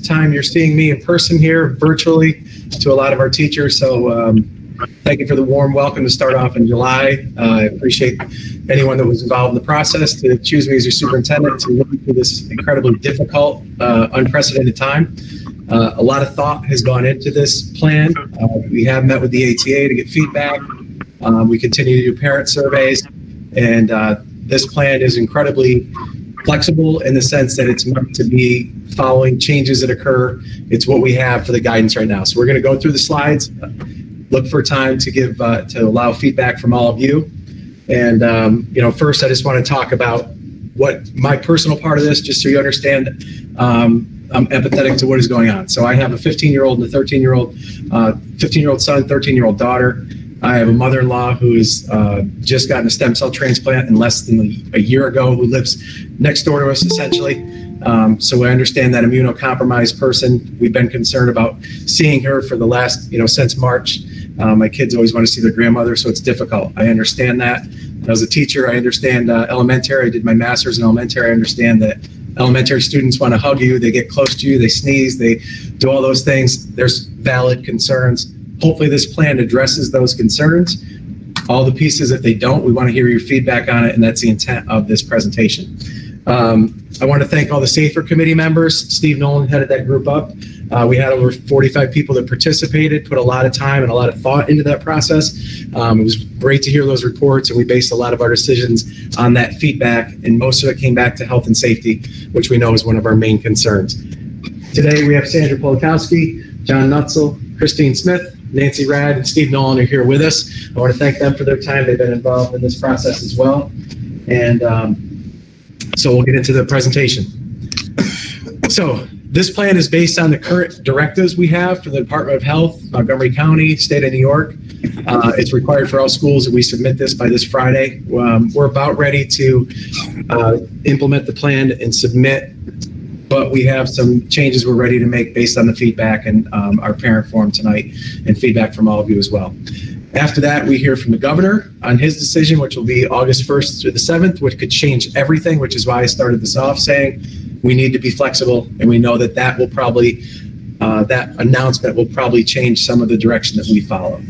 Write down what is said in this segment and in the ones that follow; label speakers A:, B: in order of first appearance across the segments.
A: first time you're seeing me in person here, virtually, to a lot of our teachers. So thank you for the warm welcome to start off in July. I appreciate anyone that was involved in the process to choose me as your superintendent to work through this incredibly difficult, unprecedented time. A lot of thought has gone into this plan. We have met with the ATA to get feedback. We continue to do parent surveys, and this plan is incredibly flexible in the sense that it's meant to be following changes that occur. It's what we have for the guidance right now. So we're going to go through the slides, look for time to give to allow feedback from all of you. And first I just want to talk about what my personal part of this, just so you understand. I'm empathetic to what is going on. So I have a 15-year-old and a 13-year-old, 15-year-old son, 13-year-old daughter. I have a mother-in-law who has just gotten a stem cell transplant in less than a year ago, who lives next door to us, essentially. So I understand that immunocompromised person. We've been concerned about seeing her for the last, since March. My kids always want to see their grandmother, so it's difficult. I understand that. As a teacher, I understand elementary. I did my master's in elementary. I understand that elementary students want to hug you. They get close to you. They sneeze. They do all those things. There's valid concerns. Hopefully this plan addresses those concerns. All the pieces, if they don't, we want to hear your feedback on it, and that's the intent of this presentation. I want to thank all the SAFER committee members. Steve Nolan headed that group up. We had over 45 people that participated, put a lot of time and a lot of thought into that process. It was great to hear those reports, and we based a lot of our decisions on that feedback, and most of it came back to health and safety, which we know is one of our main concerns. Today we have Sandra Polakowski, John Nutzel, Christine Smith, Nancy Rad, and Steve Nolan are here with us. I want to thank them for their time. They've been involved in this process as well. And so we'll get into the presentation. So this plan is based on the current directives we have for the Department of Health, Montgomery County, State of New York. It's required for all schools that we submit this by this Friday. We're about ready to implement the plan and submit, but we have some changes we're ready to make based on the feedback and our parent forum tonight and feedback from all of you as well. After that, we hear from the governor on his decision, which will be August 1st through the 7th, which could change everything, which is why I started this off saying we need to be flexible, and we know that that will probably, that announcement will probably change some of the direction that we follow.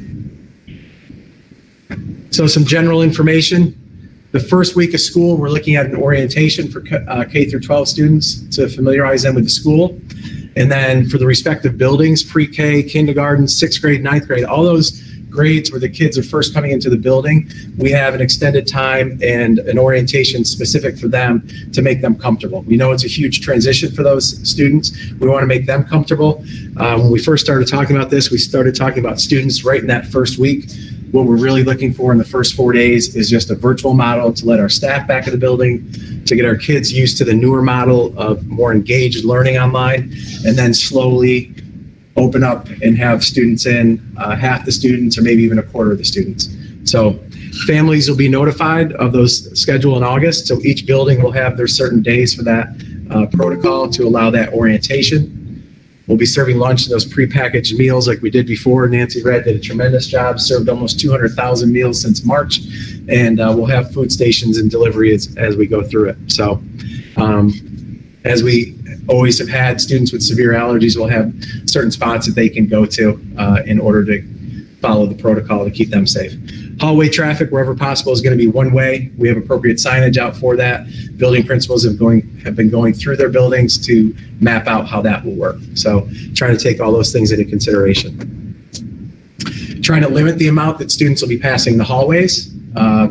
A: So some general information. The first week of school, we're looking at an orientation for K through 12 students to familiarize them with the school. And then for the respective buildings, pre-K, kindergarten, 6th grade, 9th grade, all those grades where the kids are first coming into the building, we have an extended time and an orientation specific for them to make them comfortable. We know it's a huge transition for those students. We want to make them comfortable. When we first started talking about this, we started talking about students right in that first week. What we're really looking for in the first 4 days is just a virtual model to let our staff back in the building, to get our kids used to the newer model of more engaged learning online, and then slowly open up and have students in, half the students or maybe even a quarter of the students. So families will be notified of those schedule in August. So each building will have their certain days for that protocol to allow that orientation. We'll be serving lunch in those prepackaged meals like we did before. Nancy Red did a tremendous job, served almost 200,000 meals since March, and we'll have food stations and delivery as we go through it. So as we always have had, students with severe allergies will have certain spots that they can go to in order to follow the protocol to keep them safe. Hallway traffic, wherever possible, is going to be one way. We have appropriate signage out for that. Building principals have been going through their buildings to map out how that will work. So trying to take all those things into consideration. Trying to limit the amount that students will be passing the hallways.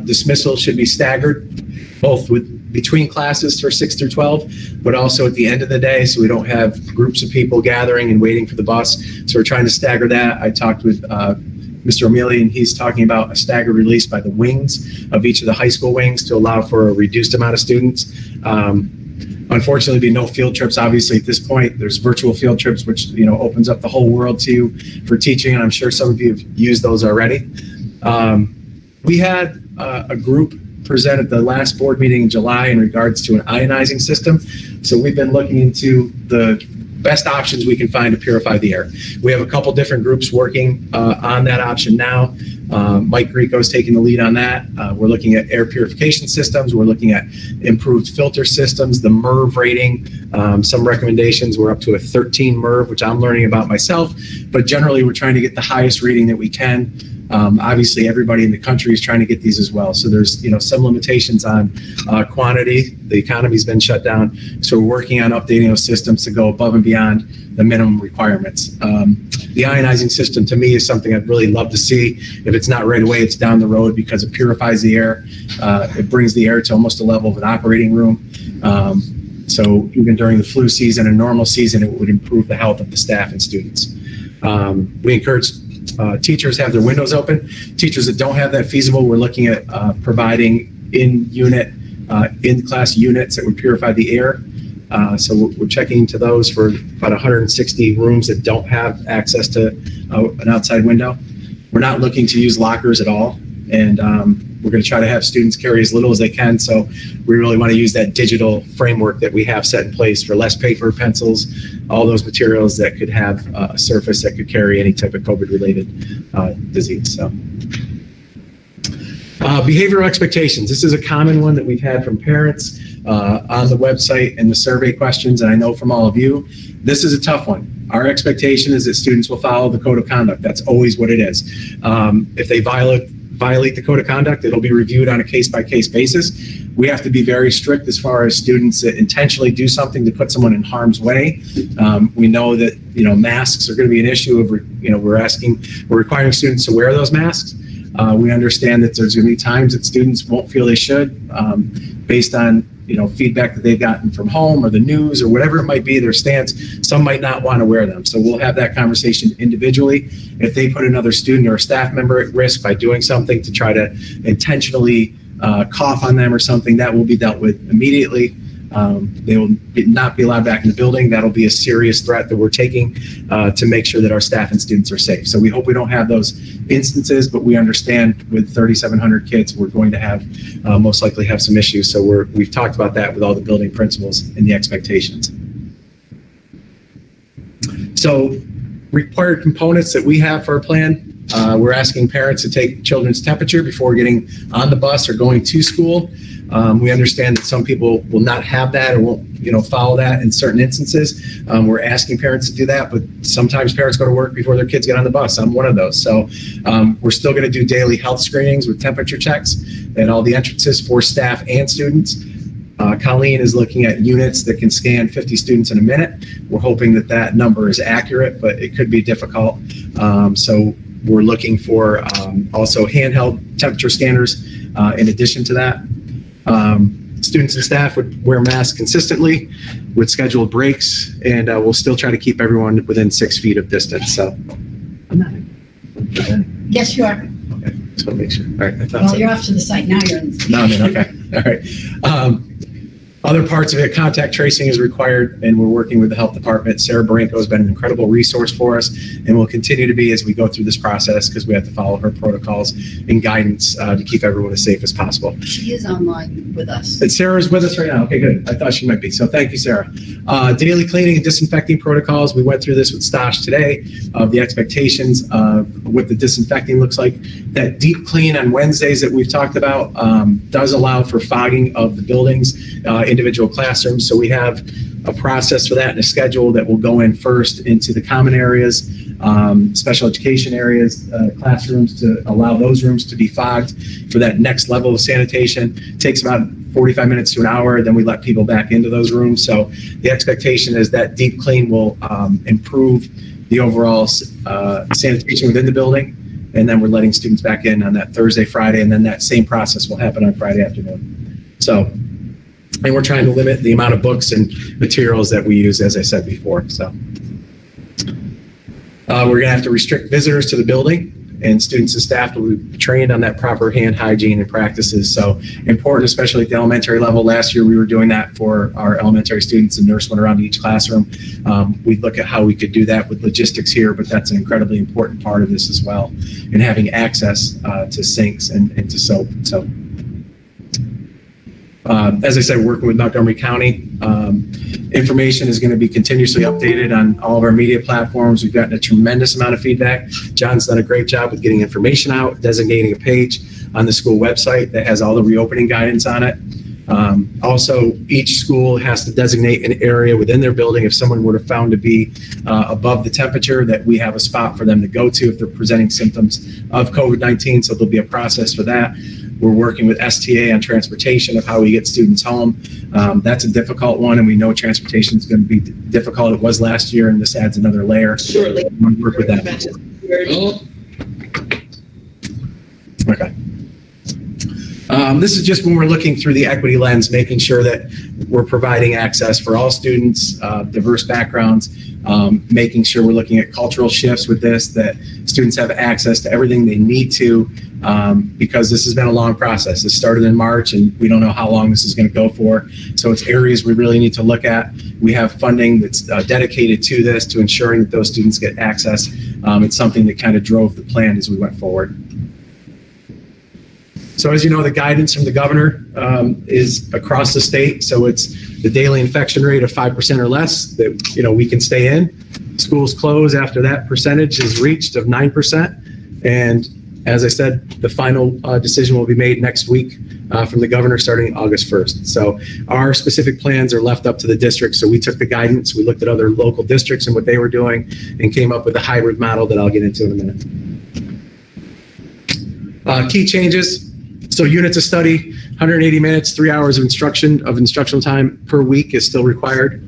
A: Dismissal should be staggered, both between classes for 6 through 12, but also at the end of the day, so we don't have groups of people gathering and waiting for the bus. So we're trying to stagger that. I talked with Mr. O'Mealy, and he's talking about a staggered release by the wings of each of the high school wings to allow for a reduced amount of students. Unfortunately, there'll be no field trips. Obviously, at this point, there's virtual field trips, which opens up the whole world to you for teaching, and I'm sure some of you have used those already. We had a group present at the last board meeting in July in regards to an ionizing system. So we've been looking into the best options we can find to purify the air. We have a couple different groups working on that option now. Mike Grieco is taking the lead on that. We're looking at air purification systems. We're looking at improved filter systems, the MERV rating. Some recommendations, we're up to a 13 MERV, which I'm learning about myself, but generally we're trying to get the highest rating that we can. Obviously, everybody in the country is trying to get these as well. So there's some limitations on quantity. The economy's been shut down, so we're working on updating those systems to go above and beyond the minimum requirements. The ionizing system, to me, is something I'd really love to see. If it's not right away, it's down the road, because it purifies the air. It brings the air to almost a level of an operating room. So even during the flu season and normal season, it would improve the health of the staff and students. We encourage teachers have their windows open. Teachers that don't have that feasible, we're looking at providing in-class units that would purify the air. So we're checking into those for about 160 rooms that don't have access to an outside window. We're not looking to use lockers at all, and we're going to try to have students carry as little as they can. So we really want to use that digital framework that we have set in place for less paper, pencils, all those materials that could have a surface that could carry any type of COVID-related disease. So. Behavioral expectations. This is a common one that we've had from parents on the website and the survey questions, and I know from all of you. This is a tough one. Our expectation is that students will follow the code of conduct. That's always what it is. If they violate the code of conduct, it'll be reviewed on a case-by-case basis. We have to be very strict as far as students that intentionally do something to put someone in harm's way. We know that masks are going to be an issue. We're requiring students to wear those masks. We understand that there's going to be times that students won't feel they should, based on feedback that they've gotten from home or the news or whatever it might be, their stance. Some might not want to wear them. So we'll have that conversation individually. If they put another student or a staff member at risk by doing something to try to intentionally cough on them or something, that will be dealt with immediately. They will not be allowed back in the building. That'll be a serious threat that we're taking to make sure that our staff and students are safe. So we hope we don't have those instances, but we understand with 3,700 kids, we're going to have most likely have some issues. So we've talked about that with all the building principals and the expectations. So required components that we have for our plan. We're asking parents to take children's temperature before getting on the bus or going to school. We understand that some people will not have that or won't, follow that in certain instances. We're asking parents to do that, but sometimes parents go to work before their kids get on the bus. I'm one of those. So we're still going to do daily health screenings with temperature checks at all the entrances for staff and students. Colleen is looking at units that can scan 50 students in a minute. We're hoping that that number is accurate, but it could be difficult. So we're looking for also handheld temperature scanners in addition to that. Students and staff would wear masks consistently with scheduled breaks, and we'll still try to keep everyone within 6 feet of distance. So, I'm not.
B: Yes, you are.
A: Okay, just want to make sure. All right, I thought
B: Well,
A: so.
B: you're off to the site now. You're in the
A: No, okay. All right. Other parts of it, contact tracing is required, and we're working with the health department. Sarah Baranko has been an incredible resource for us and will continue to be as we go through this process, because we have to follow her protocols and guidance to keep everyone as safe as possible.
B: She is online with us.
A: And Sarah's with us right now. Okay, good. I thought she might be. So thank you, Sarah. Daily cleaning and disinfecting protocols. We went through this with Stosh today of the expectations of what the disinfecting looks like. That deep clean on Wednesdays that we've talked about does allow for fogging of the buildings, individual classrooms. So we have a process for that and a schedule that will go in first into the common areas, special education areas, classrooms, to allow those rooms to be fogged for that next level of sanitation. It takes about 45 minutes to an hour, then we let people back into those rooms. So the expectation is that deep clean will improve the overall sanitation within the building. And then we're letting students back in on that Thursday, Friday, and then that same process will happen on Friday afternoon. So, and we're trying to limit the amount of books and materials that we use, as I said before. So we're going to have to restrict visitors to the building, and students and staff will be trained on that proper hand hygiene and practices. So important, especially at the elementary level. Last year we were doing that for our elementary students, and nurse went around to each classroom. We look at how we could do that with logistics here, but that's an incredibly important part of this as well, and having access to sinks and to soap. So As I said, working with Montgomery County. Information is going to be continuously updated on all of our media platforms. We've gotten a tremendous amount of feedback. John's done a great job with getting information out, designating a page on the school website that has all the reopening guidance on it. Also, each school has to designate an area within their building if someone were to found to be above the temperature, that we have a spot for them to go to if they're presenting symptoms of COVID-19. So there'll be a process for that. We're working with STA on transportation of how we get students home. That's a difficult one, and we know transportation is going to be difficult. It was last year, and this adds another layer.
C: Shortly.
A: We'll work with that. Okay. This is just when we're looking through the equity lens, making sure that we're providing access for all students, diverse backgrounds, making sure we're looking at cultural shifts with this, that students have access to everything they need to, because this has been a long process. It started in March, and we don't know how long this is going to go for. So it's areas we really need to look at. We have funding that's dedicated to this, to ensuring that those students get access. It's something that kind of drove the plan as we went forward. So as you know, the guidance from the governor is across the state. So it's the daily infection rate of 5% or less that, you know, we can stay in. Schools close after that percentage is reached of 9%. And as I said, the final decision will be made next week from the governor starting August 1st. So our specific plans are left up to the district. So we took the guidance, we looked at other local districts and what they were doing, and came up with a hybrid model that I'll get into in a minute. Key changes. So units of study, 180 minutes, 3 hours of instructional time per week is still required.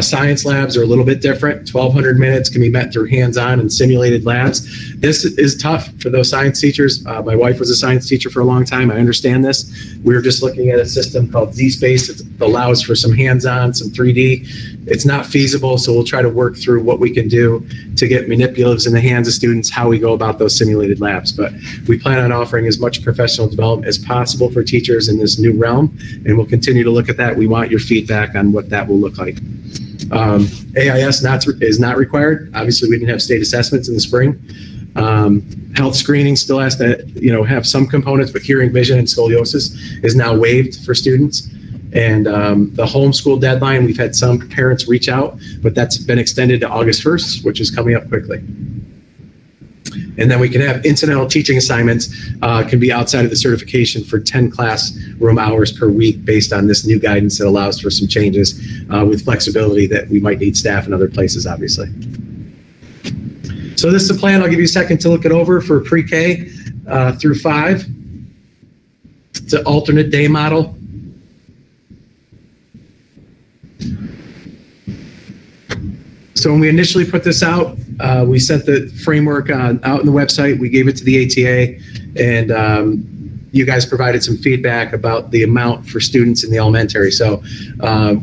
A: Science labs are a little bit different. 1,200 minutes can be met through hands-on and simulated labs. This is tough for those science teachers. My wife was a science teacher for a long time. I understand this. We're just looking at a system called Z-Space. It allows for some hands-on, some 3D. It's not feasible, so we'll try to work through what we can do to get manipulatives in the hands of students, how we go about those simulated labs. But we plan on offering as much professional development as possible for teachers in this new realm, and we'll continue to look at that. We want your feedback on what that will look like. AIS is not required. Obviously, we didn't have state assessments in the spring. Health screening still has to, have some components, but hearing, vision, and scoliosis is now waived for students. And the homeschool deadline, we've had some parents reach out, but that's been extended to August 1st, which is coming up quickly. And then we can have incidental teaching assignments can be outside of the certification for 10 classroom hours per week based on this new guidance that allows for some changes with flexibility that we might need staff in other places, obviously. So this is the plan. I'll give you a second to look it over for pre-K through 5. It's an alternate day model. So when we initially put this out, we sent the framework out on the website. We gave it to the ATA, and you guys provided some feedback about the amount for students in the elementary. So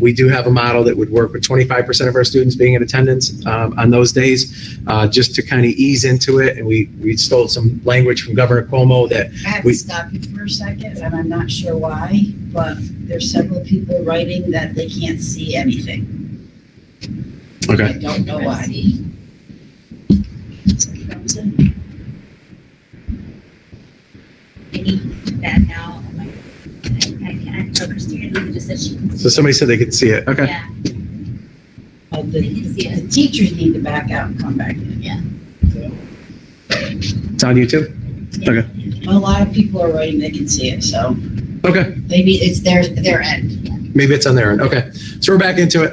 A: we do have a model that would work with 25% of our students being in attendance on those days, just to kind of ease into it. And we stole some language from Governor Cuomo that
B: I have to stop you for a second, and I'm not sure why, but there's several people writing that they can't see anything.
A: Okay.
B: I don't know why.
D: I need that now. I told Christina, Lisa just said she can see.
A: So somebody said they could see it. Okay.
D: Yeah,
B: The teachers need to back out and come back in.
D: yeah.
A: It's on YouTube?
D: Yeah.
A: Okay.
B: A lot of people are writing they can see it, so
A: Okay.
B: maybe it's their end.
A: Maybe it's on their end. Okay. So we're back into it.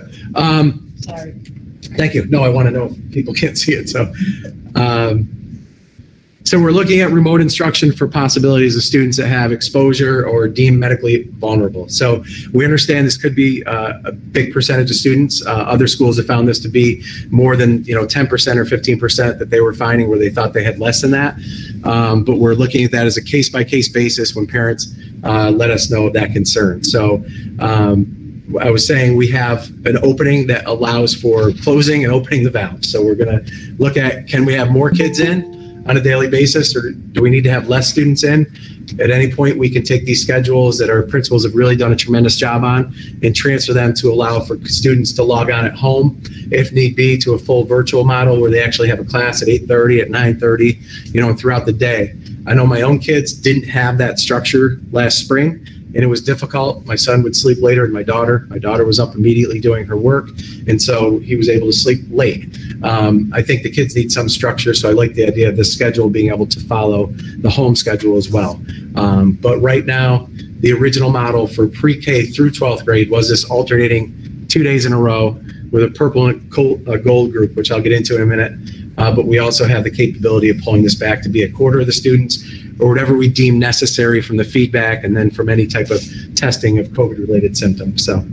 B: Sorry.
A: Thank you. No, I want to know if people can't see it. So we're looking at remote instruction for possibilities of students that have exposure or deemed medically vulnerable. So we understand this could be a big percentage of students. Other schools have found this to be more than 10% or 15% that they were finding where they thought they had less than that. But we're looking at that as a case-by-case basis when parents let us know of that concern. So I was saying we have an opening that allows for closing and opening the valve. So we're going to look at, can we have more kids in on a daily basis, or do we need to have less students in? At any point, we can take these schedules that our principals have really done a tremendous job on and transfer them to allow for students to log on at home, if need be, to a full virtual model where they actually have a class at 8:30, at 9:30, and throughout the day. I know my own kids didn't have that structure last spring, and it was difficult. My son would sleep later than my daughter. My daughter was up immediately doing her work, and so he was able to sleep late. I think the kids need some structure, so I like the idea of the schedule being able to follow the home schedule as well. But right now, the original model for pre-K through 12th grade was this alternating 2 days in a row with a purple and gold group, which I'll get into in a minute. But we also have the capability of pulling this back to be a quarter of the students or whatever we deem necessary from the feedback and then from any type of testing of COVID-related symptoms. So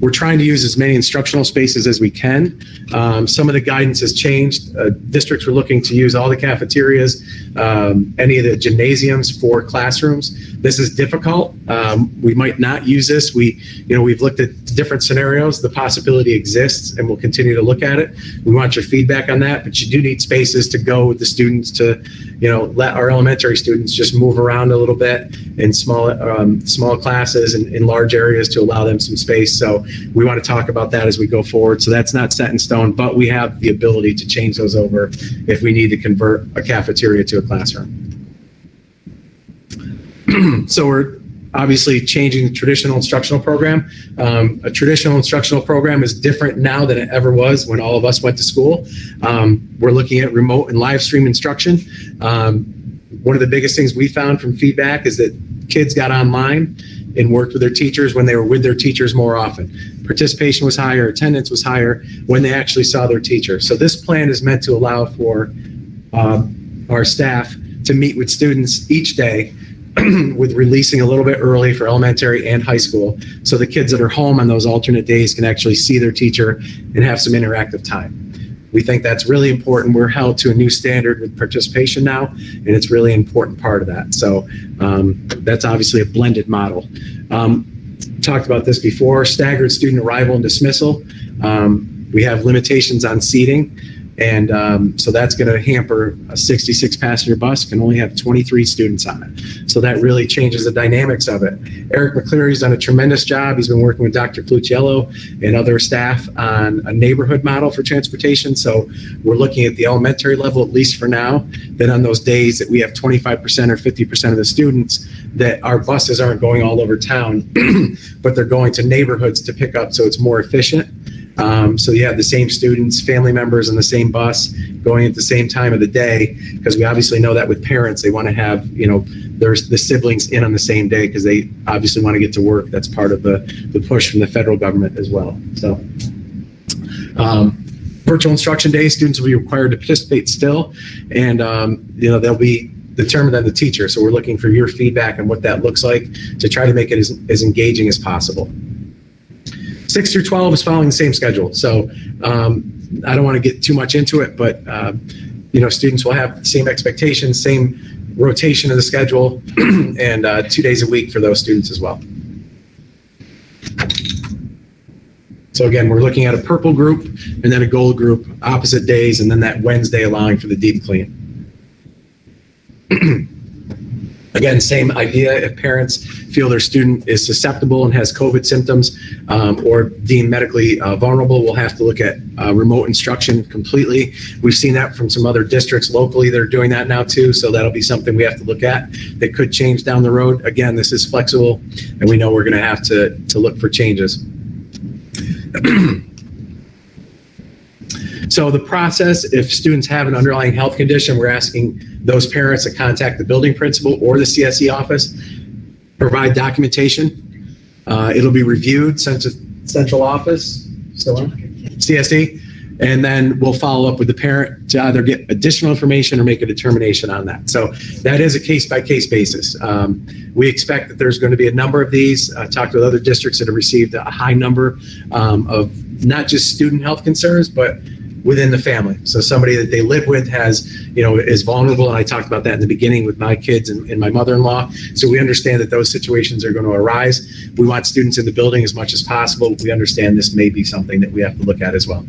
A: we're trying to use as many instructional spaces as we can. Some of the guidance has changed. Districts were looking to use all the cafeterias, any of the gymnasiums for classrooms. This is difficult. We might not use this. We've looked at different scenarios. The possibility exists, and we'll continue to look at it. We want your feedback on that, but you do need spaces to go with the students to, let our elementary students just move around a little bit in small classes and in large areas to allow them some space. So we want to talk about that as we go forward. So that's not set in stone, but we have the ability to change those over if we need to convert a cafeteria to a classroom. So we're obviously changing the traditional instructional program. A traditional instructional program is different now than it ever was when all of us went to school. We're looking at remote and live stream instruction. One of the biggest things we found from feedback is that kids got online and worked with their teachers when they were with their teachers more often. Participation was higher, attendance was higher when they actually saw their teacher. So this plan is meant to allow for our staff to meet with students each day with releasing a little bit early for elementary and high school. So the kids that are home on those alternate days can actually see their teacher and have some interactive time. We think that's really important. We're held to a new standard with participation now, and it's really an important part of that. So that's obviously a blended model. Talked about this before, staggered student arrival and dismissal. We have limitations on seating, and so that's going to hamper a 66 passenger bus can only have 23 students on it. So that really changes the dynamics of it. Eric McCleary's done a tremendous job. He's been working with Dr. Cluciello and other staff on a neighborhood model for transportation. So we're looking at the elementary level, at least for now, that on those days that we have 25% or 50% of the students, that our buses aren't going all over town, but they're going to neighborhoods to pick up, so it's more efficient. So you have the same students, family members in the same bus going at the same time of the day, because we obviously know that with parents, they want to have, there's the siblings in on the same day because they obviously want to get to work. That's part of the push from the federal government as well. So virtual instruction day, students will be required to participate still, and they'll be determined on the teacher. So we're looking for your feedback on what that looks like to try to make it as engaging as possible. 6 through 12 is following the same schedule. So I don't want to get too much into it, but students will have the same expectations, same rotation of the schedule, and 2 days a week for those students as well. So again, we're looking at a purple group and then a gold group, opposite days, and then that Wednesday allowing for the deep clean. Again, same idea. If parents feel their student is susceptible and has COVID symptoms or deemed medically vulnerable, we'll have to look at remote instruction completely. We've seen that from some other districts locally. They're doing that now too. So that'll be something we have to look at that could change down the road. Again, this is flexible, and we know we're going to have to look for changes. So the process, if students have an underlying health condition, we're asking those parents to contact the building principal or the CSE office, provide documentation. It'll be reviewed, sent to central office, still on? CSE, and then we'll follow up with the parent to either get additional information or make a determination on that. So that is a case-by-case basis. We expect that there's going to be a number of these. Talked with other districts that have received a high number of not just student health concerns, but within the family. So somebody that they live with has, is vulnerable. And I talked about that in the beginning with my kids and my mother-in-law. So we understand that those situations are going to arise. We want students in the building as much as possible. We understand this may be something that we have to look at as well.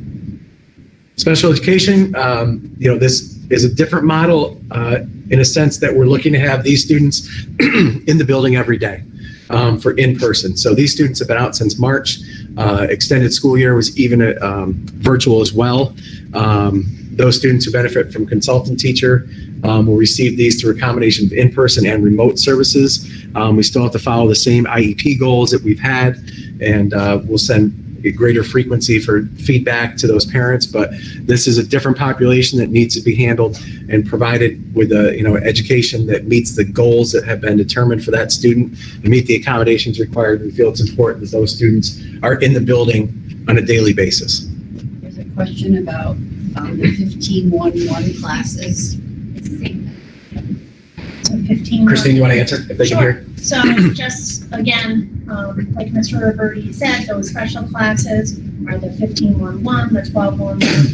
A: Special education, this is a different model in a sense that we're looking to have these students in the building every day for in-person. So these students have been out since March. Extended school year was even virtual as well. Those students who benefit from consultant teacher will receive these through a combination of in-person and remote services. We still have to follow the same IEP goals that we've had, and we'll send a greater frequency for feedback to those parents. But this is a different population that needs to be handled and provided with a education that meets the goals that have been determined for that student and meet the accommodations required. We feel it's important that those students are in the building on a daily basis.
B: There's a question about the 1511 classes.
D: It's the same. So 15.
A: Christine, you want to answer if they can hear?
C: So just, again, like Mr. Roberti said, those special classes are the 1511, the 1211,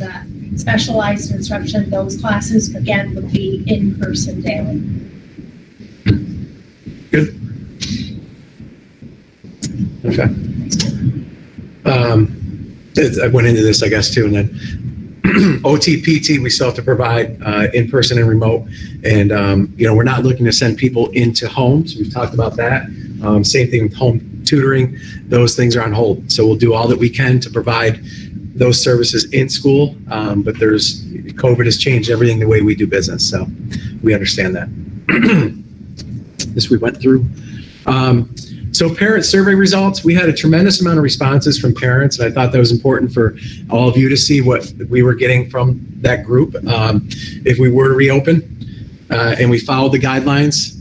C: the specialized instruction. Those classes, again, would be in person daily.
A: Good. Okay. I went into this, I guess, too, and then OT, PT, we still have to provide in-person and remote. And, we're not looking to send people into homes. We've talked about that. Same thing with home tutoring. Those things are on hold. So we'll do all that we can to provide those services in school. But COVID has changed everything the way we do business. So we understand that. This we went through. So parent survey results, we had a tremendous amount of responses from parents, and I thought that was important for all of you to see what we were getting from that group. If we were to reopen and we followed the guidelines,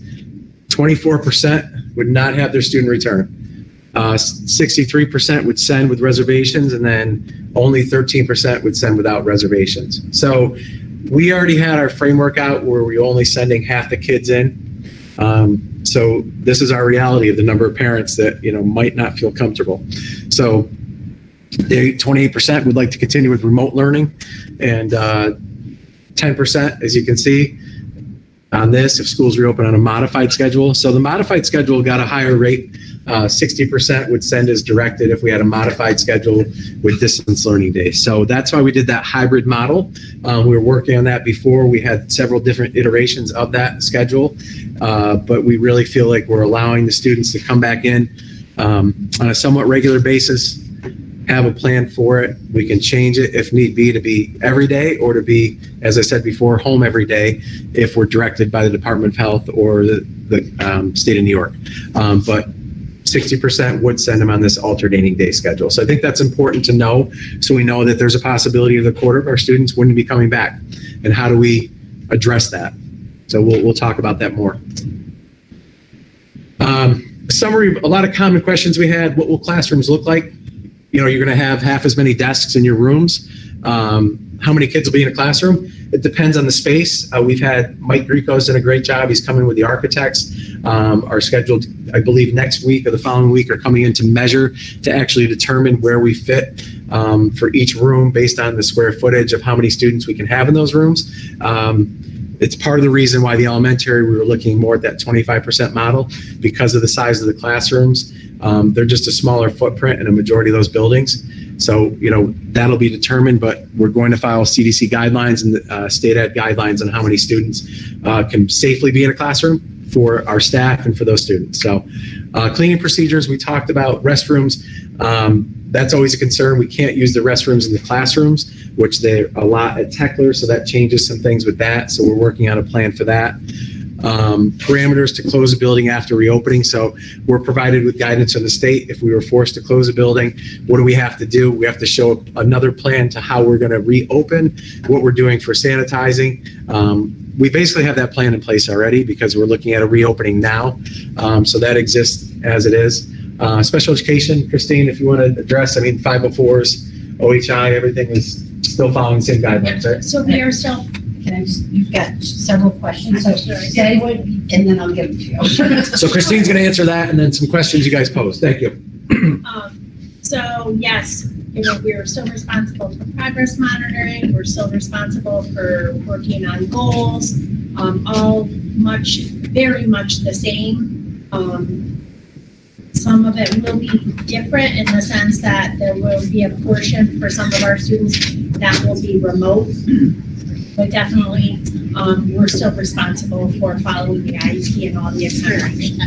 A: 24% would not have their student return. 63% would send with reservations, and then only 13% would send without reservations. So we already had our framework out where we're only sending half the kids in. So this is our reality of the number of parents that, might not feel comfortable. So 28% would like to continue with remote learning, and 10%, as you can see on this, if schools reopen on a modified schedule. So the modified schedule got a higher rate. 60% would send as directed if we had a modified schedule with distance learning days. So that's why we did that hybrid model. We were working on that before. We had several different iterations of that schedule, but we really feel like we're allowing the students to come back in on a somewhat regular basis, have a plan for it. We can change it if need be to be every day, or to be, as I said before, home every day if we're directed by the Department of Health or the state of New York. But 60% would send them on this alternating day schedule. So I think that's important to know, so we know that there's a possibility of a quarter of our students wouldn't be coming back. And how do we address that? So we'll talk about that more. Summary, a lot of common questions we had. What will classrooms look like? You're going to have half as many desks in your rooms. How many kids will be in a classroom? It depends on the space. We've had Mike Grieco's done a great job. He's coming with the architects. Are scheduled, I believe, next week or the following week, are coming in to measure to actually determine where we fit for each room based on the square footage of how many students we can have in those rooms. It's part of the reason why the elementary, we were looking more at that 25% model because of the size of the classrooms. They're just a smaller footprint in a majority of those buildings. So, that'll be determined, but we're going to file CDC guidelines and state ed guidelines on how many students can safely be in a classroom for our staff and for those students. So cleaning procedures, we talked about restrooms. That's always a concern. We can't use the restrooms in the classrooms, which they allot at Techler, so that changes some things with that. So we're working on a plan for that. Parameters to close a building after reopening. So we're provided with guidance from the state. If we were forced to close a building, what do we have to do? We have to show another plan to how we're going to reopen, what we're doing for sanitizing. We basically have that plan in place already because we're looking at a reopening now. So that exists as it is. Special education, Christine, if you want to address, 504s, OHI, everything is still following the same guidelines, right?
C: So we are still,
B: You've got several questions, so say what, and then I'll give it to you.
A: So Christine's going to answer that, and then some questions you guys posed. Thank you.
C: so yes, we're still responsible for progress monitoring. We're still responsible for working on goals, all very much the same. Some of it will be different in the sense that there will be a portion for some of our students that will be remote. But definitely, we're still responsible for following the IEP and all the acceleration.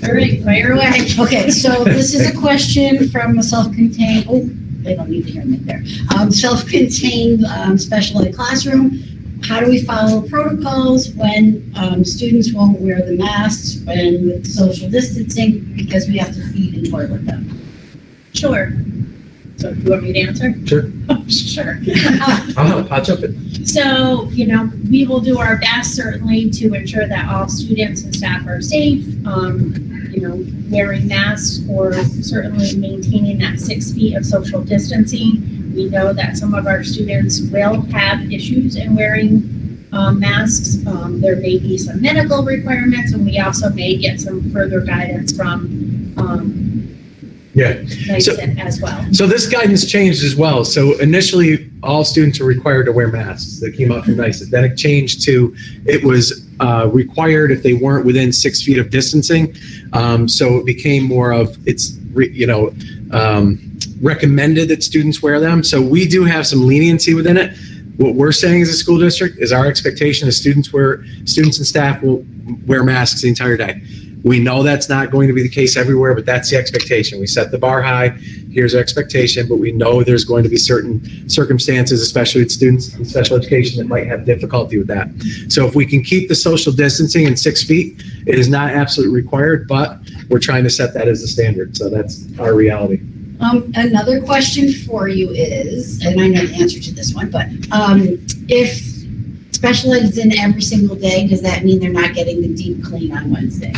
B: All right, fire away. Okay, so this is a question from a self-contained, they don't need to hear me there. Self-contained special ed classroom. How do we follow protocols when students won't wear the masks and with social distancing because we have to feed and toilet them?
C: Sure. So do you want me to answer?
A: Sure.
C: Sure.
A: I'll jump in.
C: So, we will do our best certainly to ensure that all students and staff are safe, wearing masks or certainly maintaining that 6 feet of social distancing. We know that some of our students will have issues in wearing masks. There may be some medical requirements, and we also may get some further guidance from NICET as well.
A: So this guidance changed as well. So initially, all students are required to wear masks. That came out from NICET. Then it changed to it was required if they weren't within 6 feet of distancing. So it became more of recommended that students wear them. So we do have some leniency within it. What we're saying as a school district is our expectation is students and staff will wear masks the entire day. We know that's not going to be the case everywhere, but that's the expectation. We set the bar high. Here's our expectation, but we know there's going to be certain circumstances, especially with students in special education, that might have difficulty with that. So if we can keep the social distancing in 6 feet, it is not absolutely required, but we're trying to set that as a standard. So that's our reality.
B: Another question for you is, and I know the answer to this one, but if special ed is in every single day, does that mean they're not getting the deep clean on Wednesday?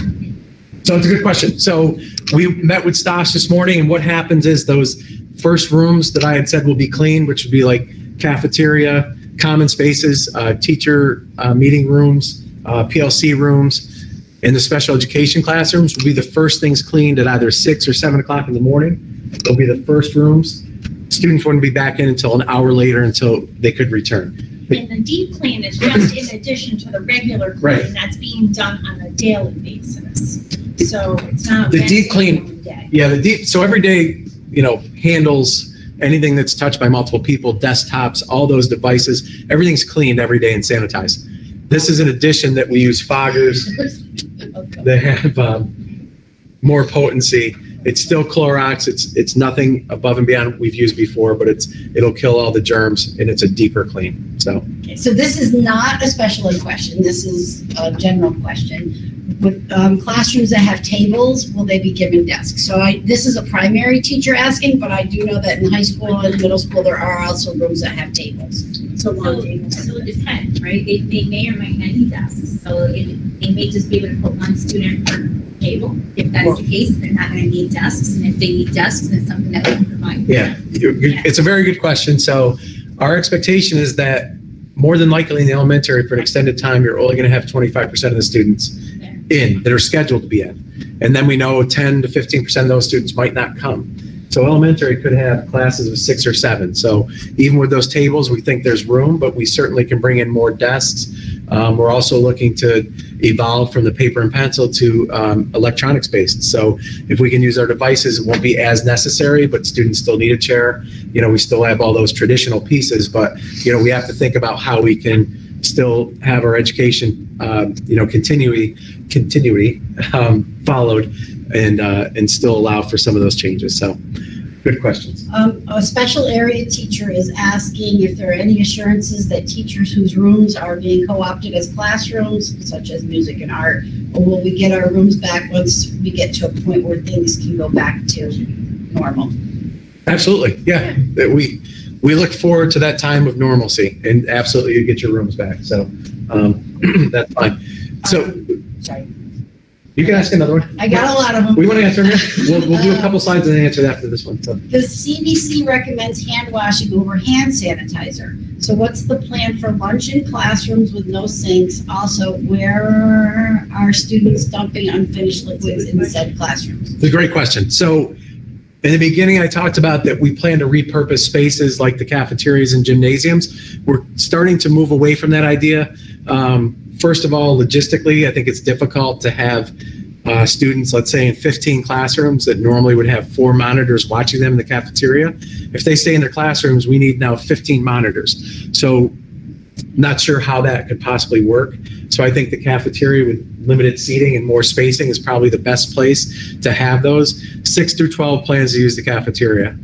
A: So it's a good question. So we met with Stosh this morning, and what happens is those first rooms that I had said will be clean, which would be like cafeteria, common spaces, teacher meeting rooms, PLC rooms, and the special education classrooms will be the first things cleaned at either 6 or 7 o'clock in the morning. They'll be the first rooms. Students wouldn't be back in until an hour later until they could return.
C: And the deep clean is just in addition to the regular clean that's being done on a daily basis. So it's not
A: The deep clean, so every day, handles anything that's touched by multiple people, desktops, all those devices, everything's cleaned every day and sanitized. This is an addition that we use foggers that have more potency. It's still Clorox. It's nothing above and beyond what we've used before, but it'll kill all the germs, and it's a deeper clean. So
B: this is not a special ed question. This is a general question. With classrooms that have tables, will they be given desks? So this is a primary teacher asking, but I do know that in high school and middle school, there are also rooms that have tables.
D: So it depends, right? They may or might not need desks. So they may just be able to put one student per table. If that's the case, they're not going to need desks. And if they need desks, then it's something that we can provide.
A: It's a very good question. So our expectation is that more than likely in the elementary for an extended time, you're only going to have 25% of the students in that are scheduled to be in. And then we know 10 to 15% of those students might not come. So elementary could have classes of 6 or 7. So even with those tables, we think there's room, but we certainly can bring in more desks. We're also looking to evolve from the paper and pencil to electronics based. So if we can use our devices, it won't be as necessary, but students still need a chair. We still have all those traditional pieces, but we have to think about how we can still have our education, continuity followed and still allow for some of those changes. So good questions.
B: A special area teacher is asking if there are any assurances that teachers whose rooms are being co-opted as classrooms, such as music and art, or will we get our rooms back once we get to a point where things can go back to normal?
A: Absolutely. Yeah. We look forward to that time of normalcy, and absolutely you get your rooms back. So that's fine. So
B: Sorry.
A: You can ask another one.
B: I got a lot of them.
A: We want to answer them. We'll do a couple slides and then answer after this one. So.
B: The CDC recommends hand washing over hand sanitizer. So what's the plan for lunch in classrooms with no sinks? Also, where are students dumping unfinished liquids in said classrooms?
A: It's a great question. So in the beginning, I talked about that we plan to repurpose spaces like the cafeterias and gymnasiums. We're starting to move away from that idea. First of all, logistically, I think it's difficult to have students, let's say in 15 classrooms that normally would have 4 monitors watching them in the cafeteria. If they stay in their classrooms, we need now 15 monitors. So not sure how that could possibly work. So I think the cafeteria with limited seating and more spacing is probably the best place to have those. 6 through 12 plans to use the cafeteria.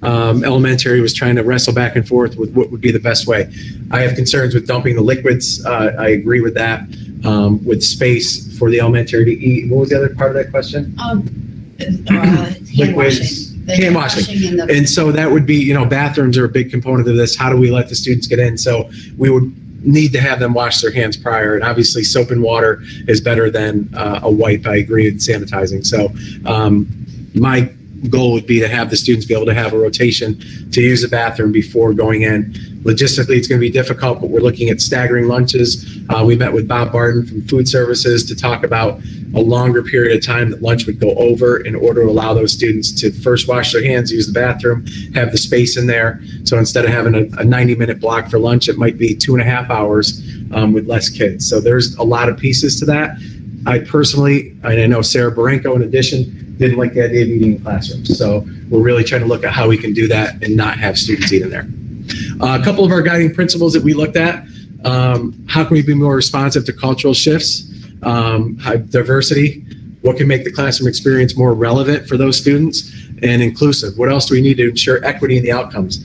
A: Elementary was trying to wrestle back and forth with what would be the best way. I have concerns with dumping the liquids. I agree with that. With space for the elementary to eat. What was the other part of that question?
B: Hand washing. The
A: Hand washing.
B: and
A: And so that would be, bathrooms are a big component of this. How do we let the students get in? So we would need to have them wash their hands prior. And obviously soap and water is better than a wipe. I agree with sanitizing. So my goal would be to have the students be able to have a rotation to use the bathroom before going in. Logistically, it's going to be difficult, but we're looking at staggering lunches. We met with Bob Barton from Food Services to talk about a longer period of time that lunch would go over in order to allow those students to first wash their hands, use the bathroom, have the space in there. So instead of having a 90-minute block for lunch, it might be 2.5 hours with less kids. So there's a lot of pieces to that. I personally, and I know Sarah Barenko in addition, didn't like the idea of eating in classrooms. So we're really trying to look at how we can do that and not have students eat in there. A couple of our guiding principles that we looked at, how can we be more responsive to cultural shifts, diversity, what can make the classroom experience more relevant for those students, and inclusive. What else do we need to ensure equity in the outcomes?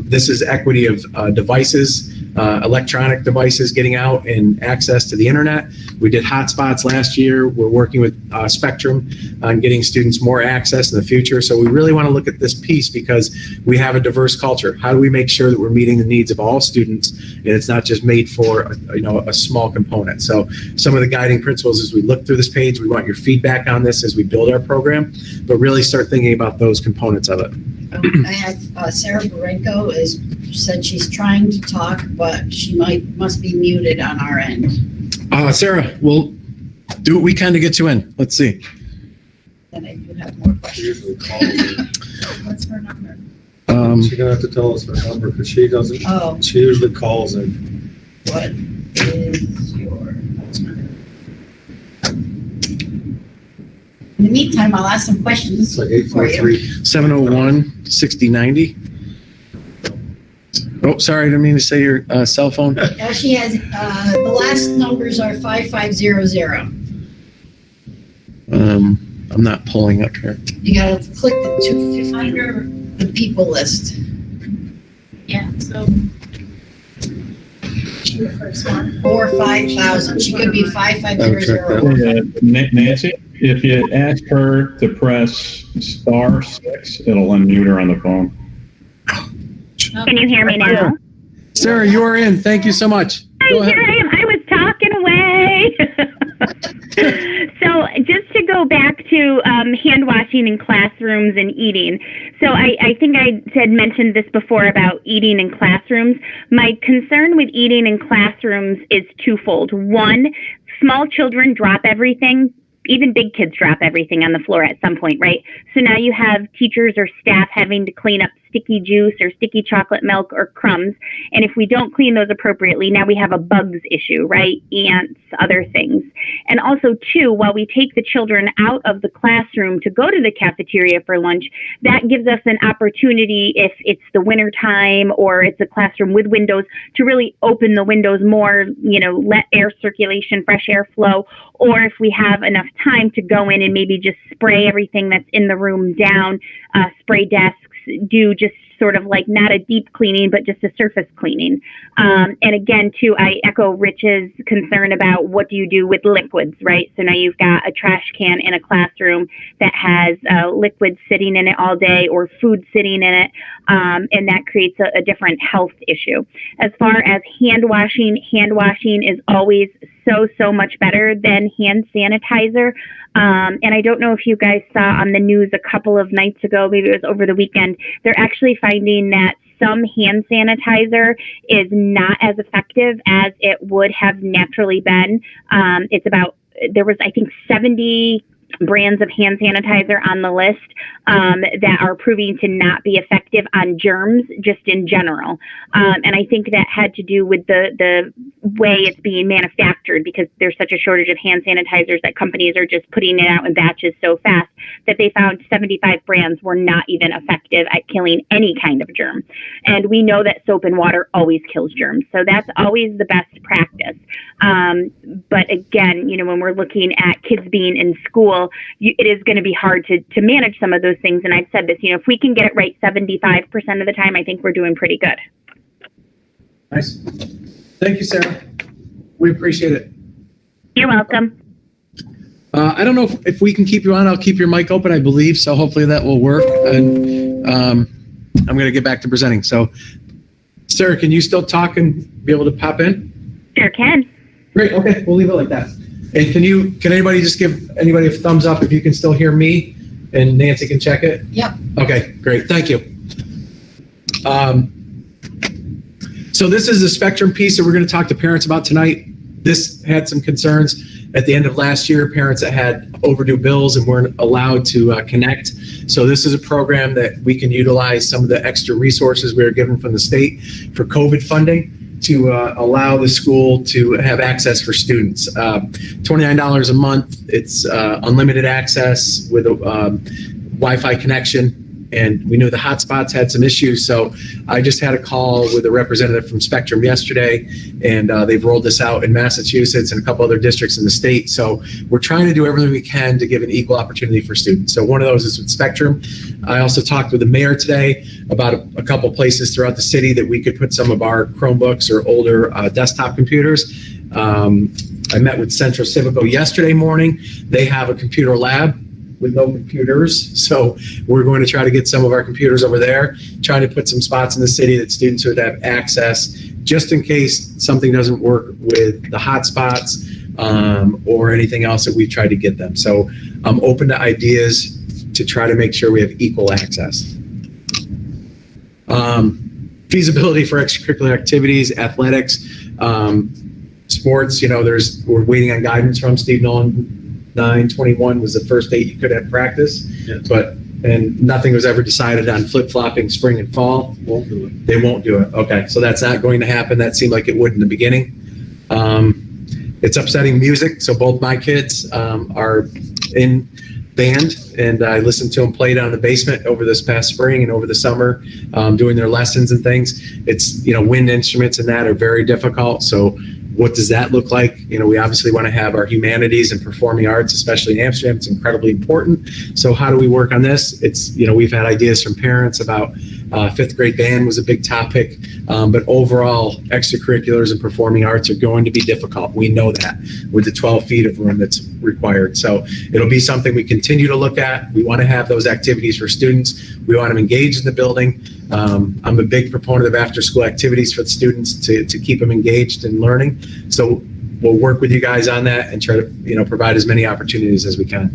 A: This is equity of devices, electronic devices getting out and access to the internet. We did hotspots last year. We're working with Spectrum on getting students more access in the future. So we really want to look at this piece because we have a diverse culture. How do we make sure that we're meeting the needs of all students and it's not just made for a small component? So some of the guiding principles as we look through this page, we want your feedback on this as we build our program, but really start thinking about those components of it.
B: I have Sarah Barenko said she's trying to talk, but she must be muted on our end.
A: Sarah, we'll do what we can to get you in. Let's see.
B: Then I do have more questions.
C: What's her number?
E: She's gonna have to tell us her number because she doesn't.
B: Oh,
E: She usually calls in.
B: what is your? In the meantime, I'll ask some questions
E: It's like
B: for you.
E: 843.
A: 701-6090. Oh, sorry, I didn't mean to say your cell phone.
B: She has, the last numbers are 5500.
A: I'm not pulling up here.
B: You gotta click the 250 under the people list.
C: Yeah, so. She the first one.
B: Or 5,000. She could be
E: I'll check
B: 5500.
F: Nancy, if you ask her to press *6, it'll unmute her on the phone.
G: Can you hear me now?
A: Sarah, you are in. Thank you so much. Go ahead.
G: Here I am. I was talking away. So just to go back to hand washing in classrooms and eating. So I think I had mentioned this before about eating in classrooms. My concern with eating in classrooms is twofold. One, small children drop everything. Even big kids drop everything on the floor at some point, right? So now you have teachers or staff having to clean up sticky juice or sticky chocolate milk or crumbs. And if we don't clean those appropriately, now we have a bugs issue, right? Ants, other things. And also, too, while we take the children out of the classroom to go to the cafeteria for lunch, that gives us an opportunity, if it's the winter time or it's a classroom with windows, to really open the windows more, let air circulation, fresh air flow. Or if we have enough time to go in and maybe just spray everything that's in the room down, spray desks, do just sort of like not a deep cleaning, but just a surface cleaning. And again, too, I echo Rich's concern about what do you do with liquids, right? So now you've got a trash can in a classroom that has liquid sitting in it all day or food sitting in it, and that creates a different health issue. As far as hand washing is always so much better than hand sanitizer. And I don't know if you guys saw on the news a couple of nights ago, maybe it was over the weekend, they're actually finding that some hand sanitizer is not as effective as it would have naturally been. There was, I think, 70 brands of hand sanitizer on the list that are proving to not be effective on germs just in general. And I think that had to do with the way it's being manufactured, because there's such a shortage of hand sanitizers that companies are just putting it out in batches so fast, that they found 75 brands were not even effective at killing any kind of germ. And we know that soap and water always kills germs. So that's always the best practice. But again, when we're looking at kids being in school, it is going to be hard to manage some of those things. And I've said this, if we can get it right 75% of the time, I think we're doing pretty good.
A: Nice. Thank you, Sarah. We appreciate it.
G: You're welcome.
A: I don't know if we can keep you on. I'll keep your mic open, I believe. So hopefully that will work. And I'm going to get back to presenting. So, Sarah, can you still talk and be able to pop in?
G: Sure can.
A: Great. Okay, we'll leave it like that. And can anybody just give anybody a thumbs up if you can still hear me, and Nancy can check it?
B: Yep.
A: Okay, great. Thank you. So this is the Spectrum piece that we're going to talk to parents about tonight. This had some concerns at the end of last year, parents that had overdue bills and weren't allowed to connect. So this is a program that we can utilize some of the extra resources we were given from the state for COVID funding to allow the school to have access for students. $29 a month. It's unlimited access with a Wi-Fi connection. And we knew the hotspots had some issues. So I just had a call with a representative from Spectrum yesterday, and they've rolled this out in Massachusetts and a couple other districts in the state. So we're trying to do everything we can to give an equal opportunity for students. So one of those is with Spectrum. I also talked with the mayor today about a couple places throughout the city that we could put some of our Chromebooks or older desktop computers. I met with Central Civico yesterday morning. They have a computer lab with no computers. So we're going to try to get some of our computers over there, trying to put some spots in the city that students would have access just in case something doesn't work with the hotspots or anything else that we've tried to get them. So I'm open to ideas to try to make sure we have equal access. Feasibility for extracurricular activities, athletics, sports, we're waiting on guidance from Steve Nolan. 9/21 was the first date you could have practice,
E: Yes.
A: and nothing was ever decided on flip-flopping spring and fall.
E: Won't do it.
A: They won't do it. Okay, so that's not going to happen. That seemed like it would in the beginning. It's upsetting music. So both my kids are in band, and I listened to them play down in the basement over this past spring and over the summer, doing their lessons and things. It's, wind instruments and that are very difficult. So what does that look like? We obviously want to have our humanities and performing arts, especially in Amsterdam. It's incredibly important. So how do we work on this? It's, we've had ideas from parents about fifth grade band was a big topic, but overall extracurriculars and performing arts are going to be difficult. We know that with the 12 feet of room that's required. So it'll be something we continue to look at. We want to have those activities for students. We want them engaged in the building. I'm a big proponent of after school activities for the students to keep them engaged in learning. So we'll work with you guys on that and try to, provide as many opportunities as we can.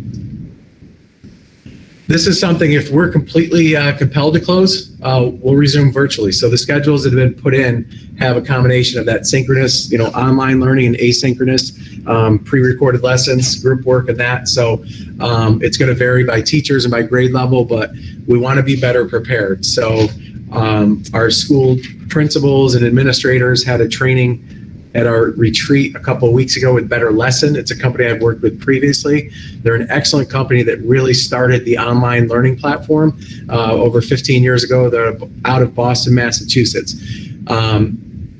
A: This is something, if we're completely compelled to close, we'll resume virtually. So the schedules that have been put in have a combination of that synchronous, online learning and asynchronous, pre-recorded lessons, group work and that. So it's going to vary by teachers and by grade level, but we want to be better prepared. So our school principals and administrators had a training at our retreat a couple of weeks ago with Better Lesson. It's a company I've worked with previously. They're an excellent company that really started the online learning platform over 15 years ago. They're out of Boston, Massachusetts.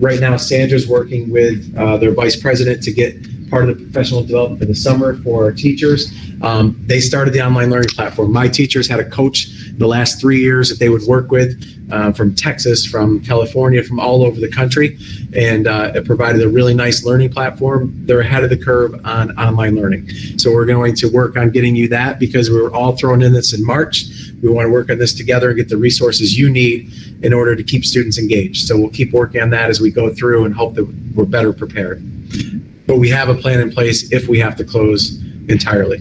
A: Right now, Sandra's working with their vice president to get part of the professional development for the summer for our teachers. They started the online learning platform. My teachers had a coach the last 3 years that they would work with from Texas, from California, from all over the country, and it provided a really nice learning platform. They're ahead of the curve on online learning. So we're going to work on getting you that because we were all thrown in this in March. We want to work on this together and get the resources you need in order to keep students engaged. So we'll keep working on that as we go through and hope that we're better prepared. But we have a plan in place if we have to close entirely.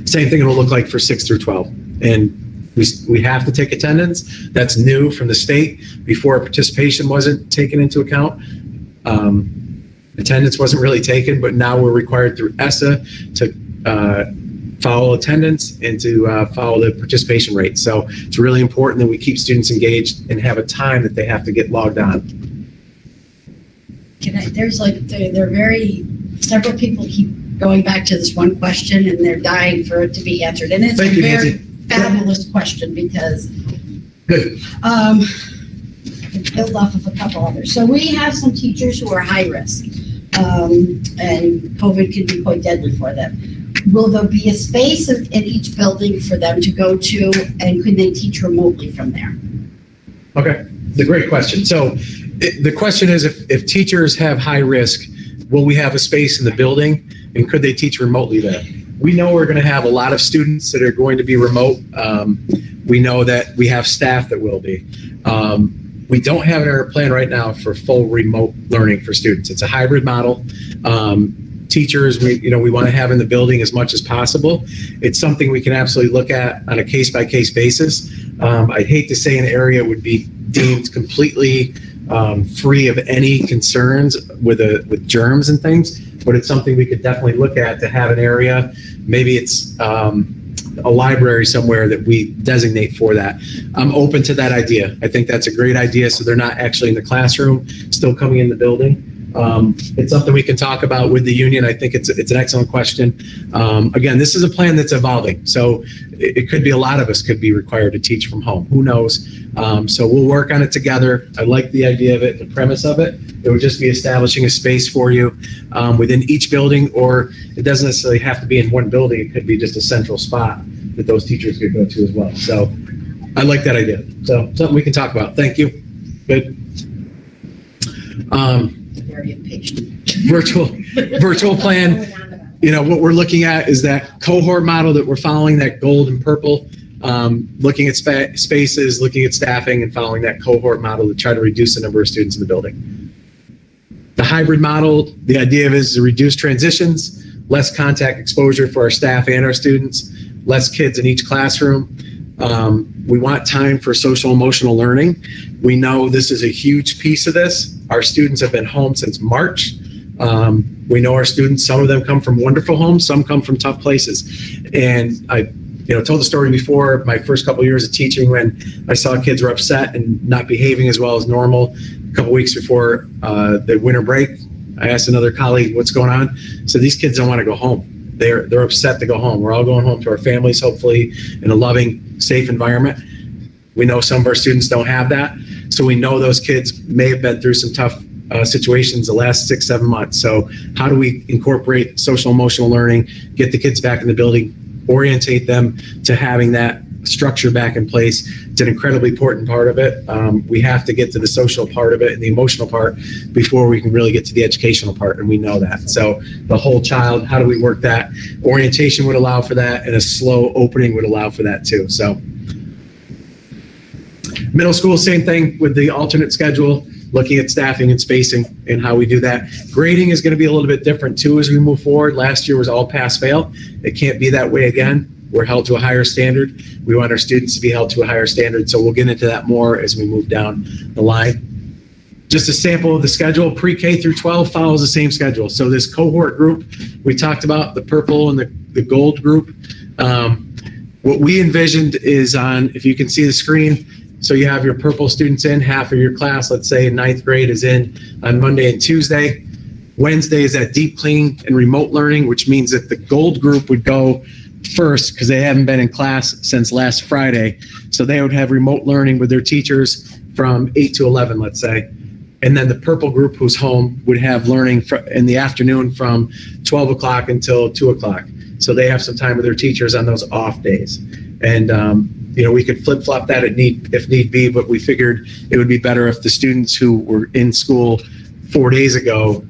A: Same thing it'll look like for 6 through 12. And we have to take attendance. That's new from the state. Before, participation wasn't taken into account. Attendance wasn't really taken, but now we're required through ESSA to follow attendance and to follow the participation rate. So it's really important that we keep students engaged and have a time that they have to get logged on.
B: several people keep going back to this one question and they're dying for it to be answered. And it's
A: Thank
B: a
A: you,
B: very
A: Nancy.
B: fabulous question because
A: Good.
B: it builds off of a couple others. So we have some teachers who are high risk, and COVID can be quite deadly for them. Will there be a space in each building for them to go to, and could they teach remotely from there?
A: Okay, the great question. So the question is, if teachers have high risk, will we have a space in the building and could they teach remotely there? We know we're going to have a lot of students that are going to be remote. We know that we have staff that will be. We don't have it in our plan right now for full remote learning for students. It's a hybrid model. Teachers, we want to have in the building as much as possible. It's something we can absolutely look at on a case-by-case basis. I'd hate to say an area would be deemed completely free of any concerns with germs and things, but it's something we could definitely look at to have an area. Maybe it's a library somewhere that we designate for that. I'm open to that idea. I think that's a great idea. So they're not actually in the classroom, still coming in the building. It's something we can talk about with the union. I think it's an excellent question. Again, this is a plan that's evolving. So it could be a lot of us could be required to teach from home. Who knows? So we'll work on it together. I like the idea of it, the premise of it. It would just be establishing a space for you within each building, or it doesn't necessarily have to be in one building. It could be just a central spot that those teachers could go to as well. So I like that idea. So something we can talk about. Thank you. Good.
B: Very impatient.
A: Virtual plan. What we're looking at is that cohort model that we're following, that gold and purple, looking at spaces, looking at staffing, and following that cohort model to try to reduce the number of students in the building. The hybrid model, the idea is to reduce transitions, less contact exposure for our staff and our students, less kids in each classroom. We want time for social emotional learning. We know this is a huge piece of this. Our students have been home since March. We know our students, some of them come from wonderful homes, some come from tough places. And I told the story before, my first couple of years of teaching, when I saw kids were upset and not behaving as well as normal. A couple weeks before the winter break, I asked another colleague, what's going on? So these kids don't want to go home. They're upset to go home. We're all going home to our families, hopefully in a loving, safe environment. We know some of our students don't have that. So we know those kids may have been through some tough situations the last 6-7 months. So how do we incorporate social emotional learning, get the kids back in the building, orientate them to having that structure back in place? It's an incredibly important part of it. We have to get to the social part of it and the emotional part before we can really get to the educational part, and we know that. So the whole child, how do we work that? Orientation would allow for that, and a slow opening would allow for that too. So middle school, same thing with the alternate schedule, looking at staffing and spacing and how we do that. Grading is going to be a little bit different too as we move forward. Last year was all pass-fail. It can't be that way again. We're held to a higher standard. We want our students to be held to a higher standard. So we'll get into that more as we move down the line. Just a sample of the schedule. Pre-K through 12 follows the same schedule. So this cohort group we talked about, the purple and the gold group, what we envisioned is on, if you can see the screen, so you have your purple students in, half of your class, let's say in 9th grade, is in on Monday and Tuesday. Wednesday is that deep clean and remote learning, which means that the gold group would go first because they haven't been in class since last Friday. So they would have remote learning with their teachers from 8 to 11, let's say. And then the purple group who's home would have learning in the afternoon from 12 o'clock until 2 o'clock. So they have some time with their teachers on those off days. And, we could flip-flop that if need be, but we figured it would be better if the students who were in school 4 days ago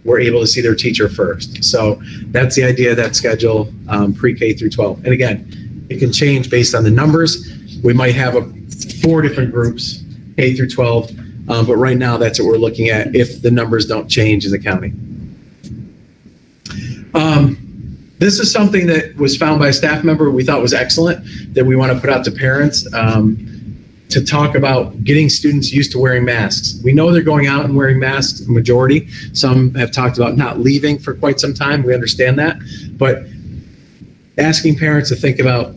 A: were able to see their teacher first. So that's the idea of that schedule, pre-K through 12. And again, it can change based on the numbers. We might have 4 different groups, K through 12, but right now that's what we're looking at if the numbers don't change in the county. This is something that was found by a staff member we thought was excellent, that we want to put out to parents to talk about getting students used to wearing masks. We know they're going out and wearing masks, the majority. Some have talked about not leaving for quite some time. We understand that. But asking parents to think about,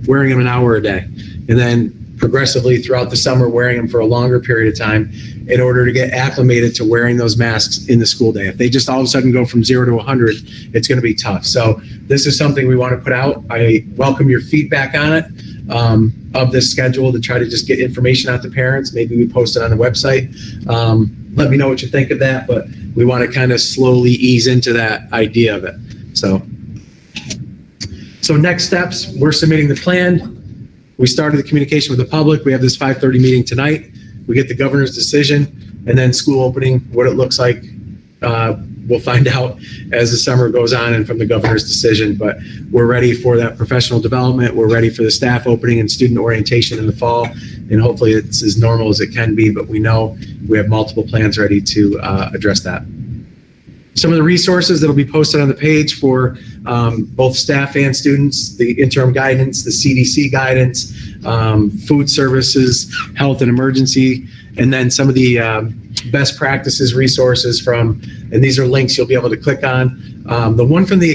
A: wearing them an hour a day. And then progressively throughout the summer, wearing them for a longer period of time in order to get acclimated to wearing those masks in the school day. If they just all of a sudden go from 0 to 100, it's going to be tough. So this is something we want to put out. I welcome your feedback on it, of this schedule, to try to just get information out to parents. Maybe we post it on the website. Let me know what you think of that, but we want to kind of slowly ease into that idea of it. So next steps, we're submitting the plan. We started the communication with the public. We have this 5:30 meeting tonight. We get the governor's decision, and then school opening, what it looks like. We'll find out as the summer goes on and from the governor's decision, but we're ready for that professional development. We're ready for the staff opening and student orientation in the fall, and hopefully it's as normal as it can be, but we know we have multiple plans ready to address that. Some of the resources that will be posted on the page for both staff and students: the interim guidance, the CDC guidance, food services, health and emergency, and then some of the best practices resources from, and these are links you'll be able to click on. The one from the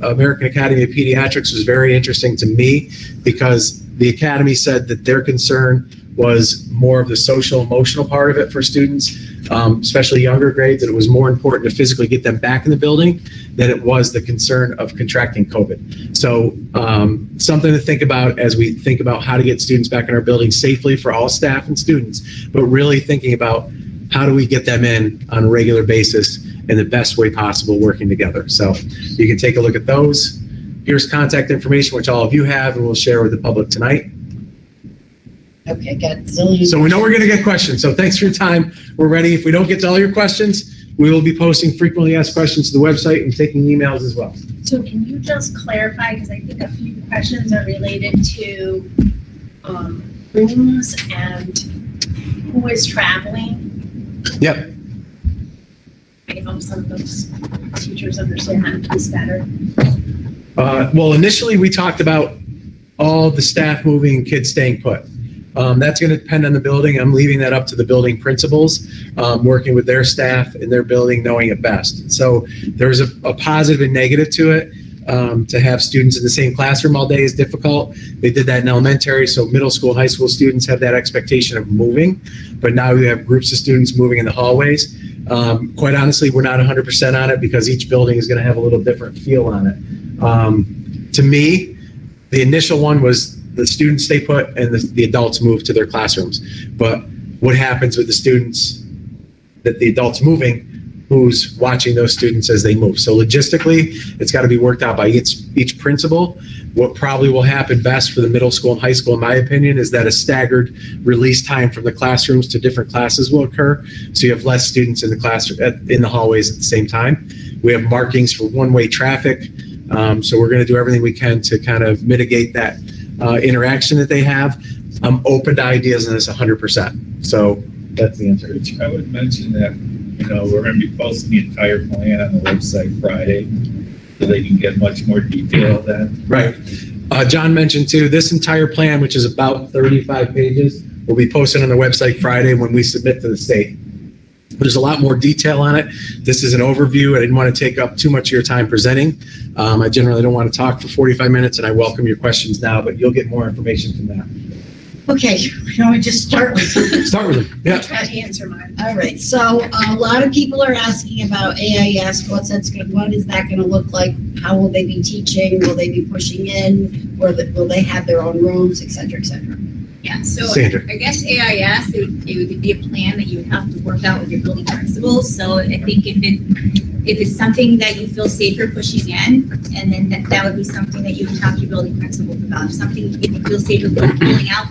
A: American Academy of Pediatrics was very interesting to me, because the Academy said that their concern was more of the social emotional part of it for students, especially younger grades, that it was more important to physically get them back in the building than it was the concern of contracting COVID. So something to think about as we think about how to get students back in our building safely for all staff and students, but really thinking about how do we get them in on a regular basis in the best way possible, working together. So you can take a look at those. Here's contact information, which all of you have, and we'll share with the public tonight.
B: Okay, got zillion.
A: So we know we're going to get questions. So thanks for your time. We're ready. If we don't get to all your questions, we will be posting frequently asked questions to the website and taking emails as well.
C: So can you just clarify, because I think a few questions are related to rooms and who is traveling?
A: Yep.
C: I hope some of those teachers understand that piece better.
A: Well, initially we talked about all the staff moving and kids staying put. That's going to depend on the building. I'm leaving that up to the building principals, working with their staff in their building, knowing it best. So there's a positive and negative to it. To have students in the same classroom all day is difficult. They did that in elementary, so middle school and high school students have that expectation of moving, but now we have groups of students moving in the hallways. Quite honestly, we're not 100% on it, because each building is going to have a little different feel on it. To me, the initial one was the students stay put and the adults move to their classrooms. But what happens with the students that the adults moving, who's watching those students as they move? So logistically, it's got to be worked out by each principal. What probably will happen best for the middle school and high school, in my opinion, is that a staggered release time from the classrooms to different classes will occur. So you have less students in the classroom, in the hallways at the same time. We have markings for one-way traffic. So we're going to do everything we can to kind of mitigate that interaction that they have. I'm open to ideas on this 100%. So that's the answer.
H: I would mention that, we're going to be posting the entire plan on the website Friday, so they can get much more detail of that.
A: Right. John mentioned too, this entire plan, which is about 35 pages, will be posted on the website Friday when we submit to the state. There's a lot more detail on it. This is an overview. I didn't want to take up too much of your time presenting. I generally don't want to talk for 45 minutes, and I welcome your questions now, but you'll get more information from that.
B: Okay, shall we just start with something?
A: Start with them. Yeah.
C: Try to answer mine.
B: All right, so a lot of people are asking about AIS. What is that going to look like? How will they be teaching? Will they be pushing in? Will they have their own rooms, et cetera, et cetera?
D: Yeah, so
A: Sandra.
D: I guess AIS, it would be a plan that you would have to work out with your building principals. So I think if it's something that you feel safer pushing in, and then that would be something that you would talk to your building principals about. If something if you feel safer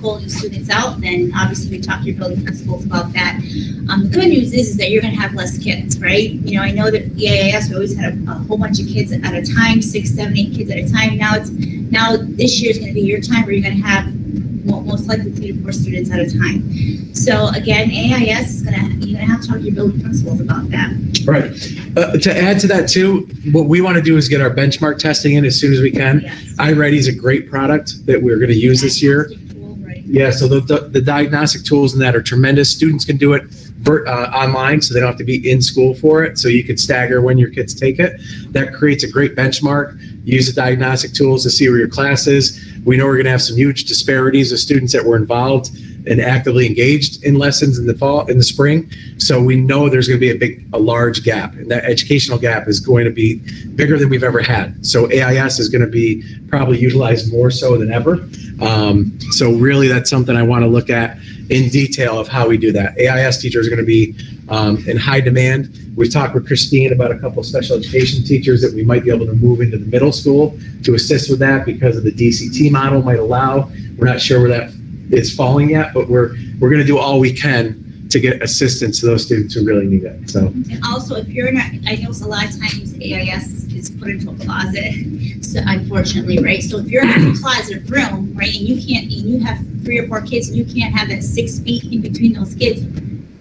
D: pulling students out, then obviously you talk to your building principals about that. The good news is that you're going to have less kids, right? I know that the AIS, we always had a whole bunch of kids at a time, 6, 7, 8 kids at a time. Now this year is going to be your time where you're going to have most likely 3 to 4 students at a time. So again, AIS is you're gonna have to talk to your building principals about that.
A: Right. To add to that too, what we want to do is get our benchmark testing in as soon as we can.
D: Yes.
A: iReady is a great product that we're going to use this year.
D: Tool, right?
A: Yeah, so the diagnostic tools in that are tremendous. Students can do it online, so they don't have to be in school for it. So you can stagger when your kids take it. That creates a great benchmark. Use the diagnostic tools to see where your class is. We know we're going to have some huge disparities of students that were involved and actively engaged in lessons in the spring. So we know there's going to be a large gap, and that educational gap is going to be bigger than we've ever had. So AIS is going to be probably utilized more so than ever. So really, that's something I want to look at in detail of how we do that. AIS teachers are going to be in high demand. We've talked with Christine about a couple of special education teachers that we might be able to move into the middle school to assist with that because of the DCT model might allow. We're not sure where that is falling yet, but we're going to do all we can to get assistance to those students who really need it. So,
D: And also, if you're not, I know a lot of times AIS is put into a closet, so unfortunately, right? So if you're in a closet room, right, and you have 3 or 4 kids, and you can't have that 6 feet in between those kids,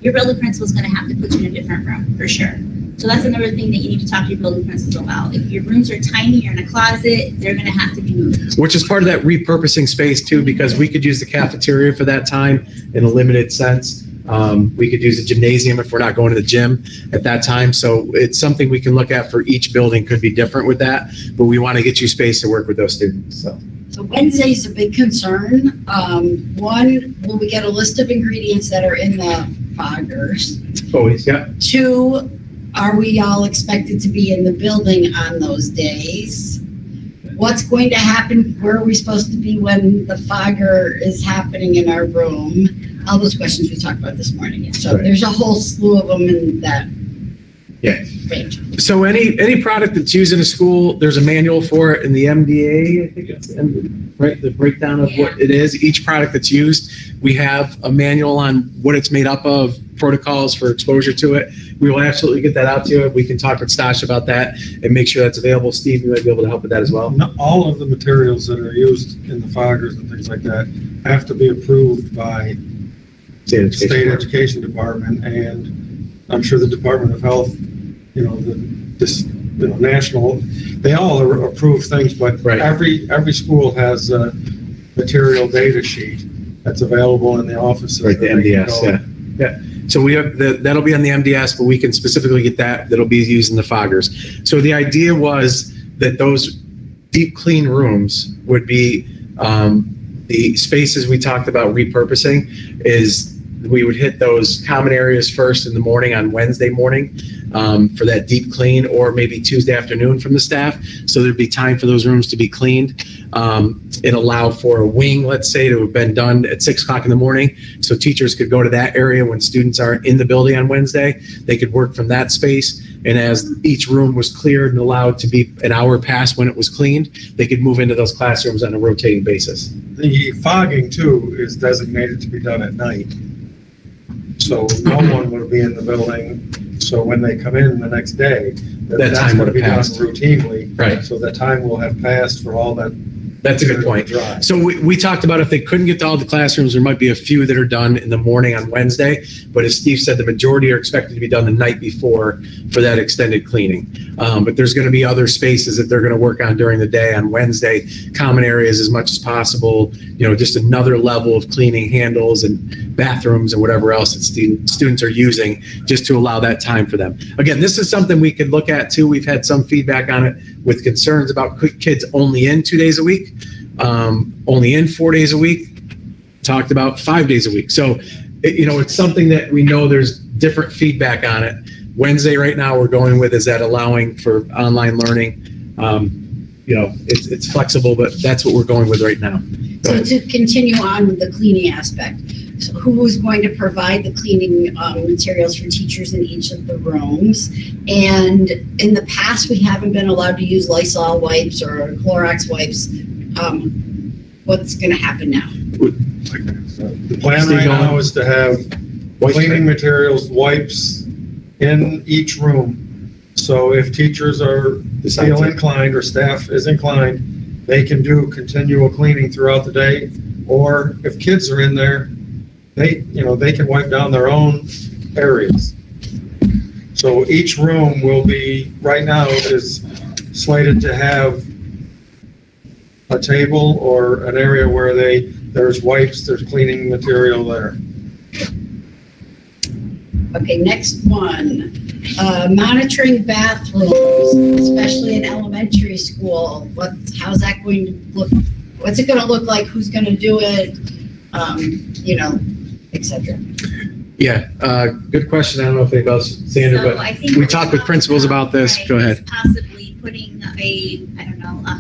D: your building principal is going to have to put you in a different room, for sure. So that's another thing that you need to talk to your building principal about. If your rooms are tiny, you're in a closet, they're going to have to be moved.
A: which is part of that repurposing space too, because we could use the cafeteria for that time in a limited sense. We could use the gymnasium if we're not going to the gym at that time. So it's something we can look at for each building, could be different with that, but we want to get you space to work with those students.
B: So Wednesday's a big concern. One, will we get a list of ingredients that are in the foggers?
A: Always, yeah.
B: 2, are we all expected to be in the building on those days? What's going to happen? Where are we supposed to be when the fogger is happening in our room? All those questions we talked about this morning. So
A: Right.
B: there's a whole slew of them in that
A: Yeah.
B: range.
A: So any product that's used in a school, there's a manual for it in the MDA, I think it's right, the breakdown of what it is. Each product that's used, we have a manual on what it's made up of, protocols for exposure to it. We will absolutely get that out to you. We can talk with Stash about that and make sure that's available. Steve, you might be able to help with that as well.
E: Not all of the materials that are used in the foggers and things like that have to be approved by State Education Department, and I'm sure the Department of Health, national, they all approve things, but
A: Right.
E: every school has a material data sheet that's available in the offices.
A: Right, the
E: that they can
A: MDS,
E: go-
A: yeah. So we have that'll be on the MDS, but we can specifically get that'll be used in the foggers. So the idea was that those deep clean rooms would be the spaces we talked about repurposing. Is we would hit those common areas first in the morning on Wednesday morning for that deep clean, or maybe Tuesday afternoon from the staff. So there'd be time for those rooms to be cleaned and allow for a wing, let's say, to have been done at 6 o'clock in the morning. So teachers could go to that area when students aren't in the building on Wednesday. They could work from that space. And as each room was cleared and allowed to be an hour past when it was cleaned, they could move into those classrooms on a rotating basis.
E: The fogging too is designated to be done at night. So no one will be in the building. So when they come in the next day,
A: That
E: that's
A: time
E: going to
A: would
E: be
A: have
E: done
A: passed.
E: routinely.
A: Right.
E: So that time will have passed for all that.
A: That's a good point.
E: Dry.
A: So we talked about if they couldn't get to all the classrooms, there might be a few that are done in the morning on Wednesday. But as Steve said, the majority are expected to be done the night before for that extended cleaning. But there's going to be other spaces that they're going to work on during the day on Wednesday, common areas as much as possible, just another level of cleaning handles and bathrooms and whatever else that students are using just to allow that time for them. Again, this is something we could look at too. We've had some feedback on it with concerns about kids only in 2 days a week. Only in 4 days a week, talked about 5 days a week. So, it's something that we know there's different feedback on it. Wednesday right now we're going with is that allowing for online learning. It's flexible, but that's what we're going with right now.
B: So to continue on with the cleaning aspect, so who is going to provide the cleaning materials for teachers in each of the rooms? And in the past, we haven't been allowed to use Lysol wipes or Clorox wipes. What's going to happen now?
E: The plan right now is to have cleaning materials, wipes in each room. So if teachers feel inclined or staff is inclined, they can do continual cleaning throughout the day. Or if kids are in there, they can wipe down their own areas. So each room will be, right now is slated to have a table or an area where there's wipes, there's cleaning material there.
B: Okay, next one. Monitoring bathrooms, especially in elementary school. How's that going to look What's it gonna look like? Who's gonna do it? Et cetera.
A: Yeah, good question. I don't know if anybody else, Sandra,
D: So
A: but
D: I think
A: we
D: what
A: talked
D: we're
A: with principals
D: talking
A: about this.
D: right,
A: Go
D: is
A: ahead.
D: Possibly putting a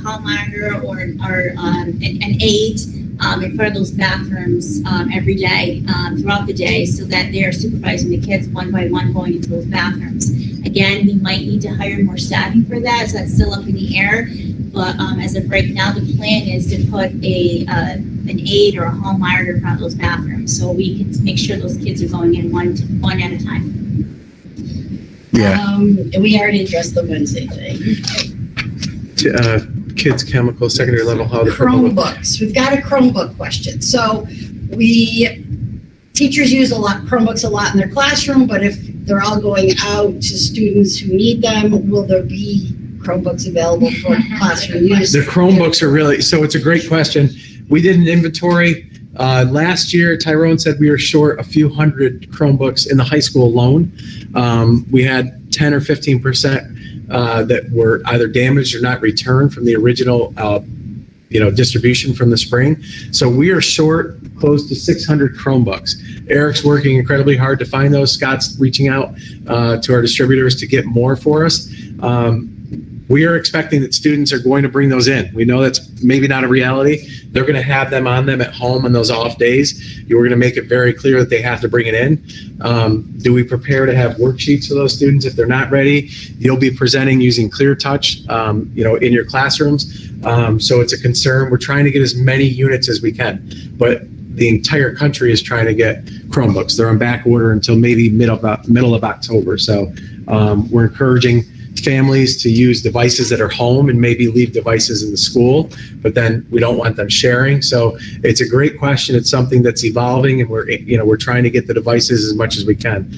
D: hall monitor or an aide in front of those bathrooms every day, throughout the day, so that they are supervising the kids one by one going into those bathrooms. Again, we might need to hire more staffing for that, so that's still up in the air. But as of right now, the plan is to put an aide or a hall monitor in front of those bathrooms, so we can make sure those kids are going in one at a time.
A: Yeah.
B: And we already addressed the Wednesday thing.
A: Kids, chemical, secondary level, how the
B: Chromebooks. We've got a Chromebook question. So teachers use Chromebooks a lot in their classroom, but if they're all going out to students who need them, will there be Chromebooks available for classroom use?
A: The Chromebooks are really, so it's a great question. We did an inventory. Last year, Tyrone said we were short a few hundred Chromebooks in the high school alone. We had 10 or 15% that were either damaged or not returned from the original distribution from the spring. So we are short close to 600 Chromebooks. Eric's working incredibly hard to find those. Scott's reaching out to our distributors to get more for us. We are expecting that students are going to bring those in. We know that's maybe not a reality. They're going to have them on them at home on those off days. You're going to make it very clear that they have to bring it in. Do we prepare to have worksheets for those students if they're not ready? You'll be presenting using Clear Touch, in your classrooms. So it's a concern. We're trying to get as many units as we can, but the entire country is trying to get Chromebooks. They're on back order until maybe middle of October. So we're encouraging families to use devices that are home and maybe leave devices in the school, but then we don't want them sharing. So it's a great question. It's something that's evolving, and we're trying to get the devices as much as we can.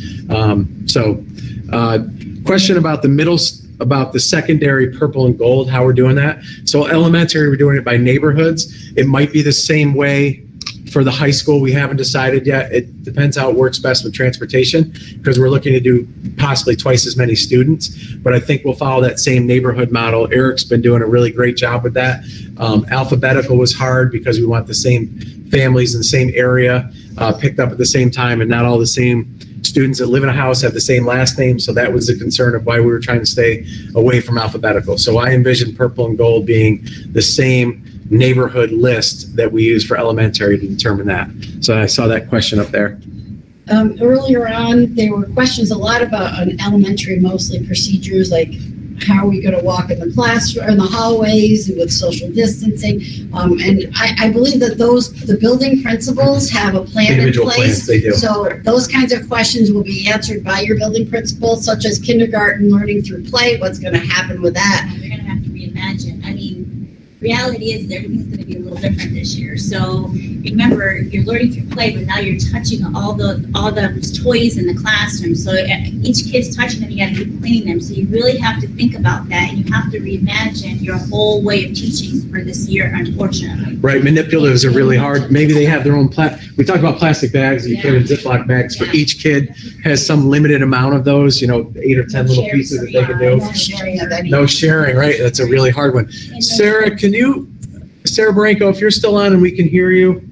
A: Question about the secondary purple and gold, how we're doing that. So elementary, we're doing it by neighborhoods. It might be the same way for the high school. We haven't decided yet. It depends how it works best with transportation, because we're looking to do possibly twice as many students, but I think we'll follow that same neighborhood model. Eric's been doing a really great job with that. Alphabetical was hard because we want the same families in the same area picked up at the same time, and not all the same students that live in a house have the same last name. So that was the concern of why we were trying to stay away from alphabetical. So I envision purple and gold being the same neighborhood list that we use for elementary to determine that. So I saw that question up there.
B: Earlier on, there were questions a lot about an elementary, mostly procedures like how are we going to walk in the classroom, in the hallways with social distancing. And I believe that the building principals have a plan
A: Individual
B: in place.
A: plans, they do.
B: So those kinds of questions will be answered by your building principal, such as kindergarten learning through play. What's going to happen with that?
D: We're going to have to reimagine. I mean, reality is everything's going to be a little different this year. So remember, you're learning through play, but now you're touching all the toys in the classroom. So each kid's touching them, you got to keep cleaning them. So you really have to think about that, and you have to reimagine your whole way of teaching for this year, unfortunately.
A: Right, manipulatives are really hard. Maybe they have their own we talked about plastic bags. You put in Ziploc bags for each kid has some limited amount of those, 8 or 10 little pieces that they can do. No sharing, right? That's a really hard one. Sarah Baranco, if you're still on and we can hear you,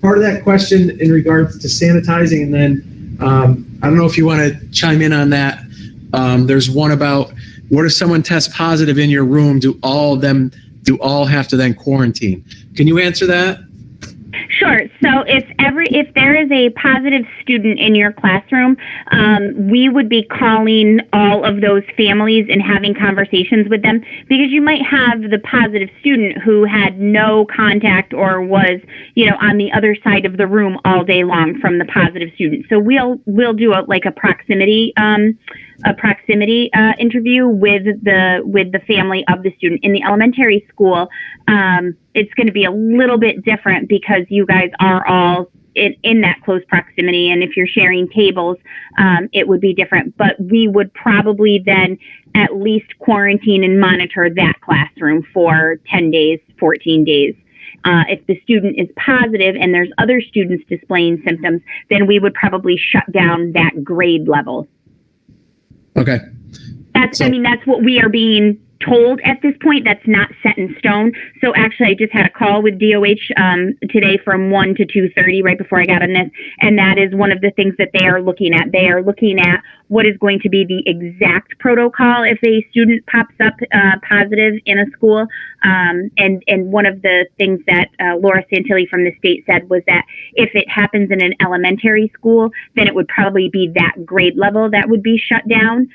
A: part of that question in regards to sanitizing, and then I don't know if you want to chime in on that. There's one about what if someone tests positive in your room? Do all have to then quarantine? Can you answer that?
G: Sure. So if there is a positive student in your classroom, we would be calling all of those families and having conversations with them, because you might have the positive student who had no contact or was, on the other side of the room all day long from the positive student. So we'll do a proximity interview with the family of the student. In the elementary school, it's going to be a little bit different because you guys are all in that close proximity, and if you're sharing tables, it would be different. But we would probably then at least quarantine and monitor that classroom for 10 days, 14 days. If the student is positive and there's other students displaying symptoms, then we would probably shut down that grade level.
A: Okay.
G: That's what we are being told at this point. That's not set in stone. So actually, I just had a call with DOH today from 1 to 2:30 right before I got on this, and that is one of the things that they are looking at. They are looking at what is going to be the exact protocol if a student pops up positive in a school. And one of the things that Laura Santilli from the state said was that if it happens in an elementary school, then it would probably be that grade level that would be shut down.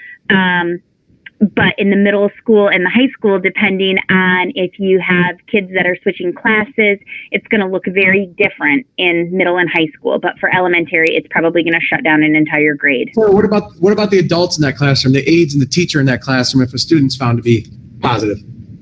G: But in the middle school and the high school, depending on if you have kids that are switching classes, it's going to look very different in middle and high school. But for elementary, it's probably going to shut down an entire grade.
A: So what about the adults in that classroom, the aides and the teacher in that classroom if a student's found to be positive?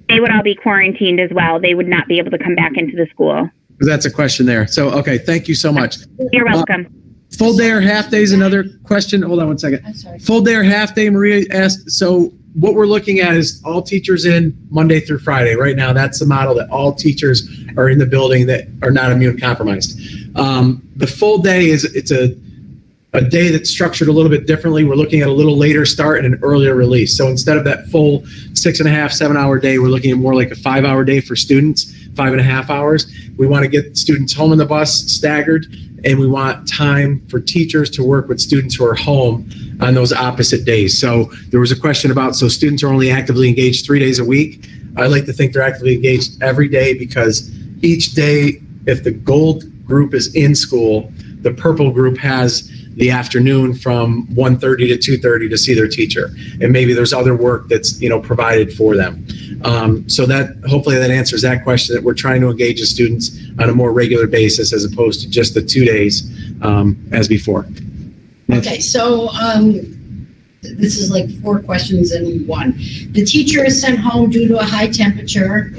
G: They would all be quarantined as well. They would not be able to come back into the school.
A: Because that's a question there. So, okay, thank you so much.
G: You're welcome.
A: Full day or half day is another question. Hold on one second.
B: I'm sorry.
A: Full day or half day, Maria asked. So what we're looking at is all teachers in Monday through Friday. Right now, that's the model that all teachers are in the building that are not immune compromised. The full day it's a day that's structured a little bit differently. We're looking at a little later start and an earlier release. So instead of that full 6.5, 7 hour day, we're looking at more like a 5 hour day for students, 5.5 hours. We want to get students home in the bus staggered, and we want time for teachers to work with students who are home on those opposite days. So there was a question about, so students are only actively engaged 3 days a week. I like to think they're actively engaged every day, because each day, if the gold group is in school, the purple group has the afternoon from 1:30 to 2:30 to see their teacher. And maybe there's other work that's, provided for them. So that, hopefully that answers that question, that we're trying to engage the students on a more regular basis as opposed to just the 2 days as before.
B: Okay, so this is like 4 questions in one. The teacher is sent home due to a high temperature.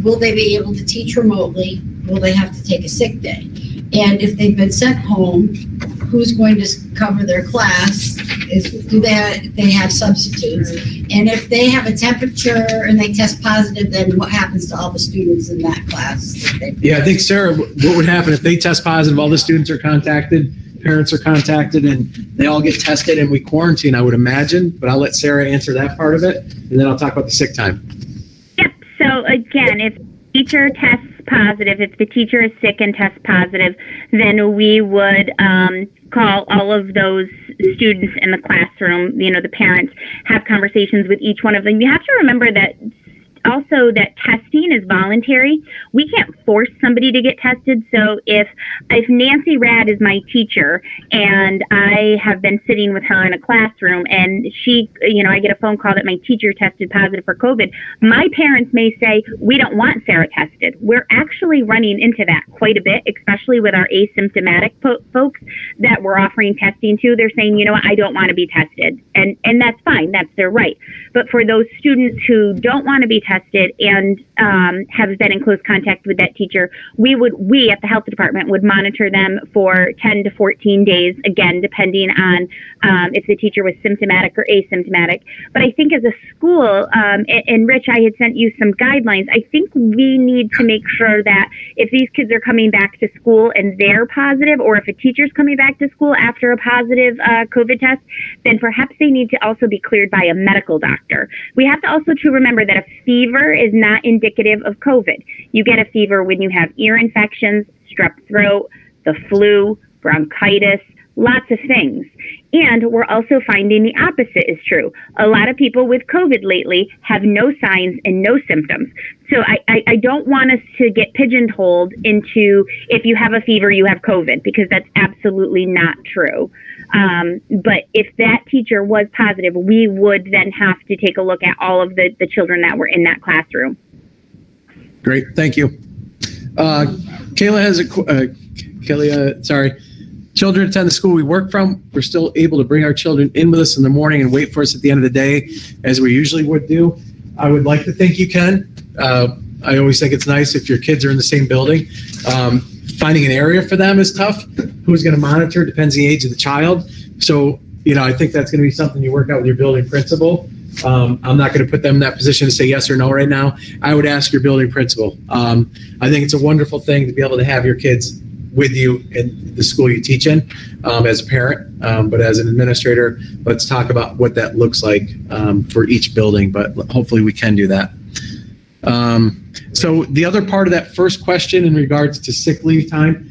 B: Will they be able to teach remotely? Will they have to take a sick day? And if they've been sent home, who's going to cover their class? Do they have substitutes? And if they have a temperature and they test positive, then what happens to all the students in that class?
A: Yeah, I think, Sarah, what would happen if they test positive, all the students are contacted, parents are contacted, and they all get tested and we quarantine, I would imagine, but I'll let Sarah answer that part of it, and then I'll talk about the sick time.
G: Yep. So again, if teacher tests positive, if the teacher is sick and tests positive, then we would call all of those students in the classroom, the parents, have conversations with each one of them. You have to remember that also that testing is voluntary. We can't force somebody to get tested. So if Nancy Rad is my teacher and I have been sitting with her in a classroom and she, I get a phone call that my teacher tested positive for COVID, my parents may say, we don't want Sarah tested. We're actually running into that quite a bit, especially with our asymptomatic folks that we're offering testing to. They're saying, I don't want to be tested. And that's fine. That's their right. But for those students who don't want to be tested and have been in close contact with that teacher, we at the health department would monitor them for 10 to 14 days, again, depending on if the teacher was symptomatic or asymptomatic. But I think as a school, and Rich, I had sent you some guidelines, I think we need to make sure that if these kids are coming back to school and they're positive, or if a teacher's coming back to school after a positive COVID test, then perhaps they need to also be cleared by a medical doctor. We have to also to remember that a fever is not indicative of COVID. You get a fever when you have ear infections, strep throat, the flu, bronchitis, lots of things. And we're also finding the opposite is true. A lot of people with COVID lately have no signs and no symptoms. So I don't want us to get pigeonholed into if you have a fever, you have COVID, because that's absolutely not true. But if that teacher was positive, we would then have to take a look at all of the children that were in that classroom.
A: Great, thank you. Kayla has sorry. Children attend the school we work from. We're still able to bring our children in with us in the morning and wait for us at the end of the day, as we usually would do. I would like to think you can. I always think it's nice if your kids are in the same building. Finding an area for them is tough. Who's going to monitor depends on the age of the child. So, I think that's going to be something you work out with your building principal. I'm not going to put them in that position to say yes or no right now. I would ask your building principal. I think it's a wonderful thing to be able to have your kids with you in the school you teach in as a parent, but as an administrator, let's talk about what that looks like for each building, but hopefully we can do that. So the other part of that first question in regards to sick leave time,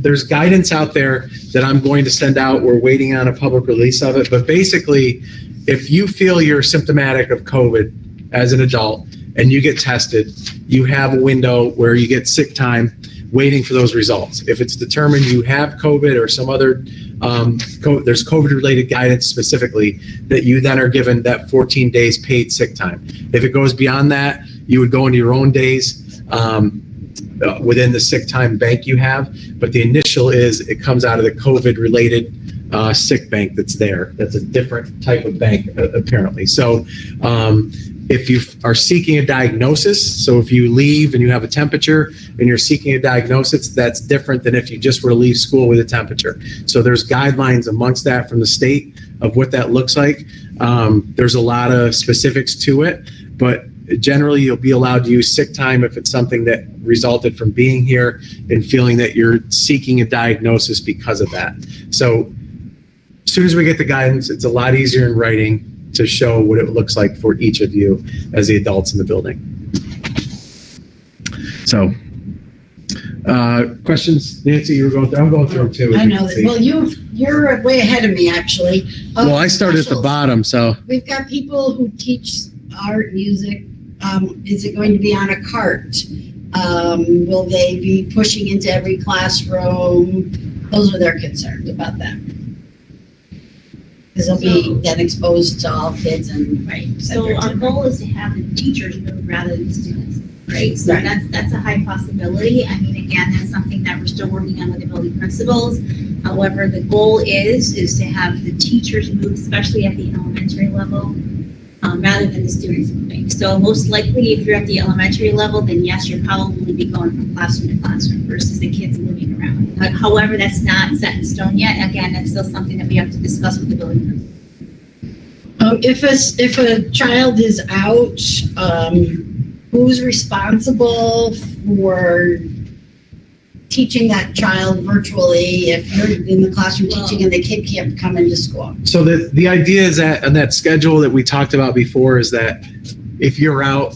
A: there's guidance out there that I'm going to send out. We're waiting on a public release of it, but basically, if you feel you're symptomatic of COVID as an adult and you get tested, you have a window where you get sick time waiting for those results. If it's determined you have COVID or some other, there's COVID-related guidance specifically that you then are given that 14 days paid sick time. If it goes beyond that, you would go into your own days within the sick time bank you have. But the initial is it comes out of the COVID-related sick bank that's there. That's a different type of bank, apparently. So if you are seeking a diagnosis, so if you leave and you have a temperature and you're seeking a diagnosis, that's different than if you just were to leave school with a temperature. So there's guidelines amongst that from the state of what that looks like. There's a lot of specifics to it, but generally you'll be allowed to use sick time if it's something that resulted from being here and feeling that you're seeking a diagnosis because of that. So as soon as we get the guidance, it's a lot easier in writing to show what it looks like for each of you as the adults in the building. So, questions, Nancy, you were going through, I'm going through them too.
B: I know that. Well, you're way ahead of me, actually.
A: Well, I started at the bottom, so.
B: We've got people who teach art, music. Is it going to be on a cart? Will they be pushing into every classroom? Those are their concerns about that. Because they'll be then exposed to all kids and.
D: Right, so our goal is to have the teachers move rather than the students, right? So
B: Right.
D: that's a high possibility. I mean, again, that's something that we're still working on with the building principals. However, the goal is to have the teachers move, especially at the elementary level, rather than the students moving. So most likely, if you're at the elementary level, then yes, you'll probably be going from classroom to classroom versus the kids moving around. However, that's not set in stone yet. Again, that's still something that we have to discuss with the building principal.
B: If a child is out, who's responsible for teaching that child virtually if you're in the classroom teaching and the kid can't come into school?
A: So the idea is that on that schedule that we talked about before is that if you're out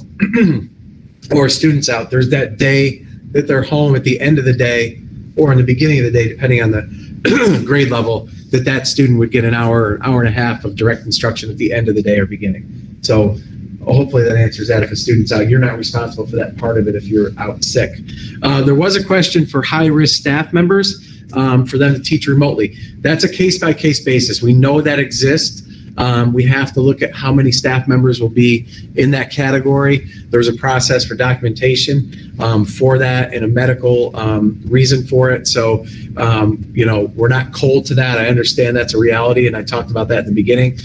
A: or a student's out, there's that day that they're home at the end of the day or in the beginning of the day, depending on the grade level, that student would get an hour and a half of direct instruction at the end of the day or beginning. So hopefully that answers that. If a student's out, you're not responsible for that part of it if you're out sick. There was a question for high-risk staff members for them to teach remotely. That's a case-by-case basis. We know that exists. We have to look at how many staff members will be in that category. There's a process for documentation for that and a medical reason for it. So, we're not cold to that. I understand that's a reality, and I talked about that at the beginning.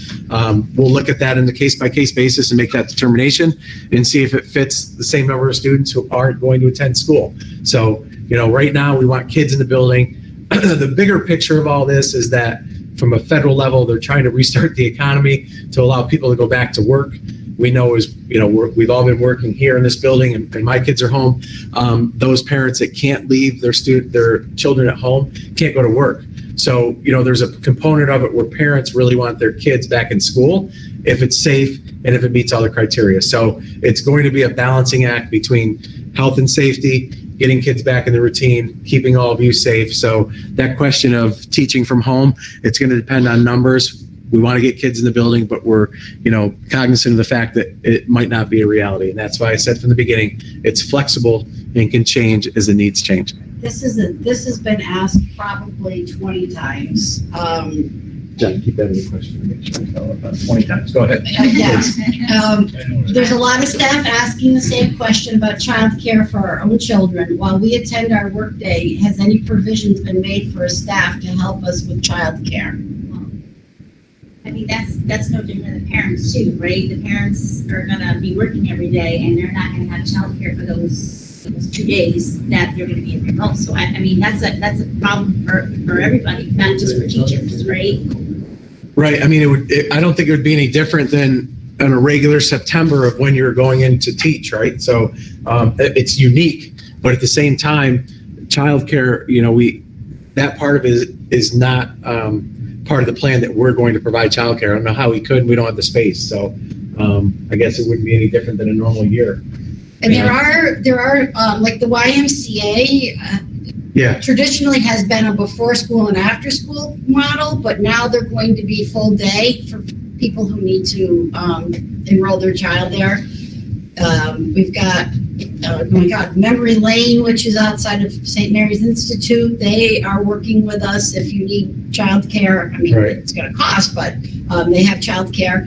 A: We'll look at that in the case-by-case basis and make that determination and see if it fits the same number of students who aren't going to attend school. So, right now we want kids in the building. The bigger picture of all this is that from a federal level, they're trying to restart the economy to allow people to go back to work. We know we've all been working here in this building, and my kids are home. Those parents that can't leave their children at home can't go to work. So, there's a component of it where parents really want their kids back in school if it's safe and if it meets all the criteria. So it's going to be a balancing act between health and safety, getting kids back in the routine, keeping all of you safe. So that question of teaching from home, it's going to depend on numbers. We want to get kids in the building, but we're, cognizant of the fact that it might not be a reality. And that's why I said from the beginning, it's flexible and can change as the needs change.
B: This has been asked probably 20 times.
A: Jen, keep that in the question. Make sure I tell it about 20 times. Go ahead.
B: Yes. There's a lot of staff asking the same question about childcare for our own children. While we attend our workday, has any provisions been made for staff to help us with childcare?
D: I mean, that's no different than the parents too, right? The parents are gonna be working every day and they're not gonna have childcare for those 2 days that they're gonna be in remote. So I mean, that's a problem for everybody, not just for teachers, right?
A: Right. I mean, I don't think it would be any different than on a regular September of when you're going in to teach, right? So it's unique, but at the same time, childcare, that part of it is not part of the plan that we're going to provide childcare. I don't know how we could. We don't have the space, so I guess it wouldn't be any different than a normal year.
B: And there are like the YMCA.
A: Yeah.
B: Traditionally has been a before school and after school model, but now they're going to be full day for people who need to enroll their child there. We've got, Memory Lane, which is outside of St. Mary's Institute. They are working with us if you need childcare. I mean,
A: Right.
B: It's going to cost, but they have childcare.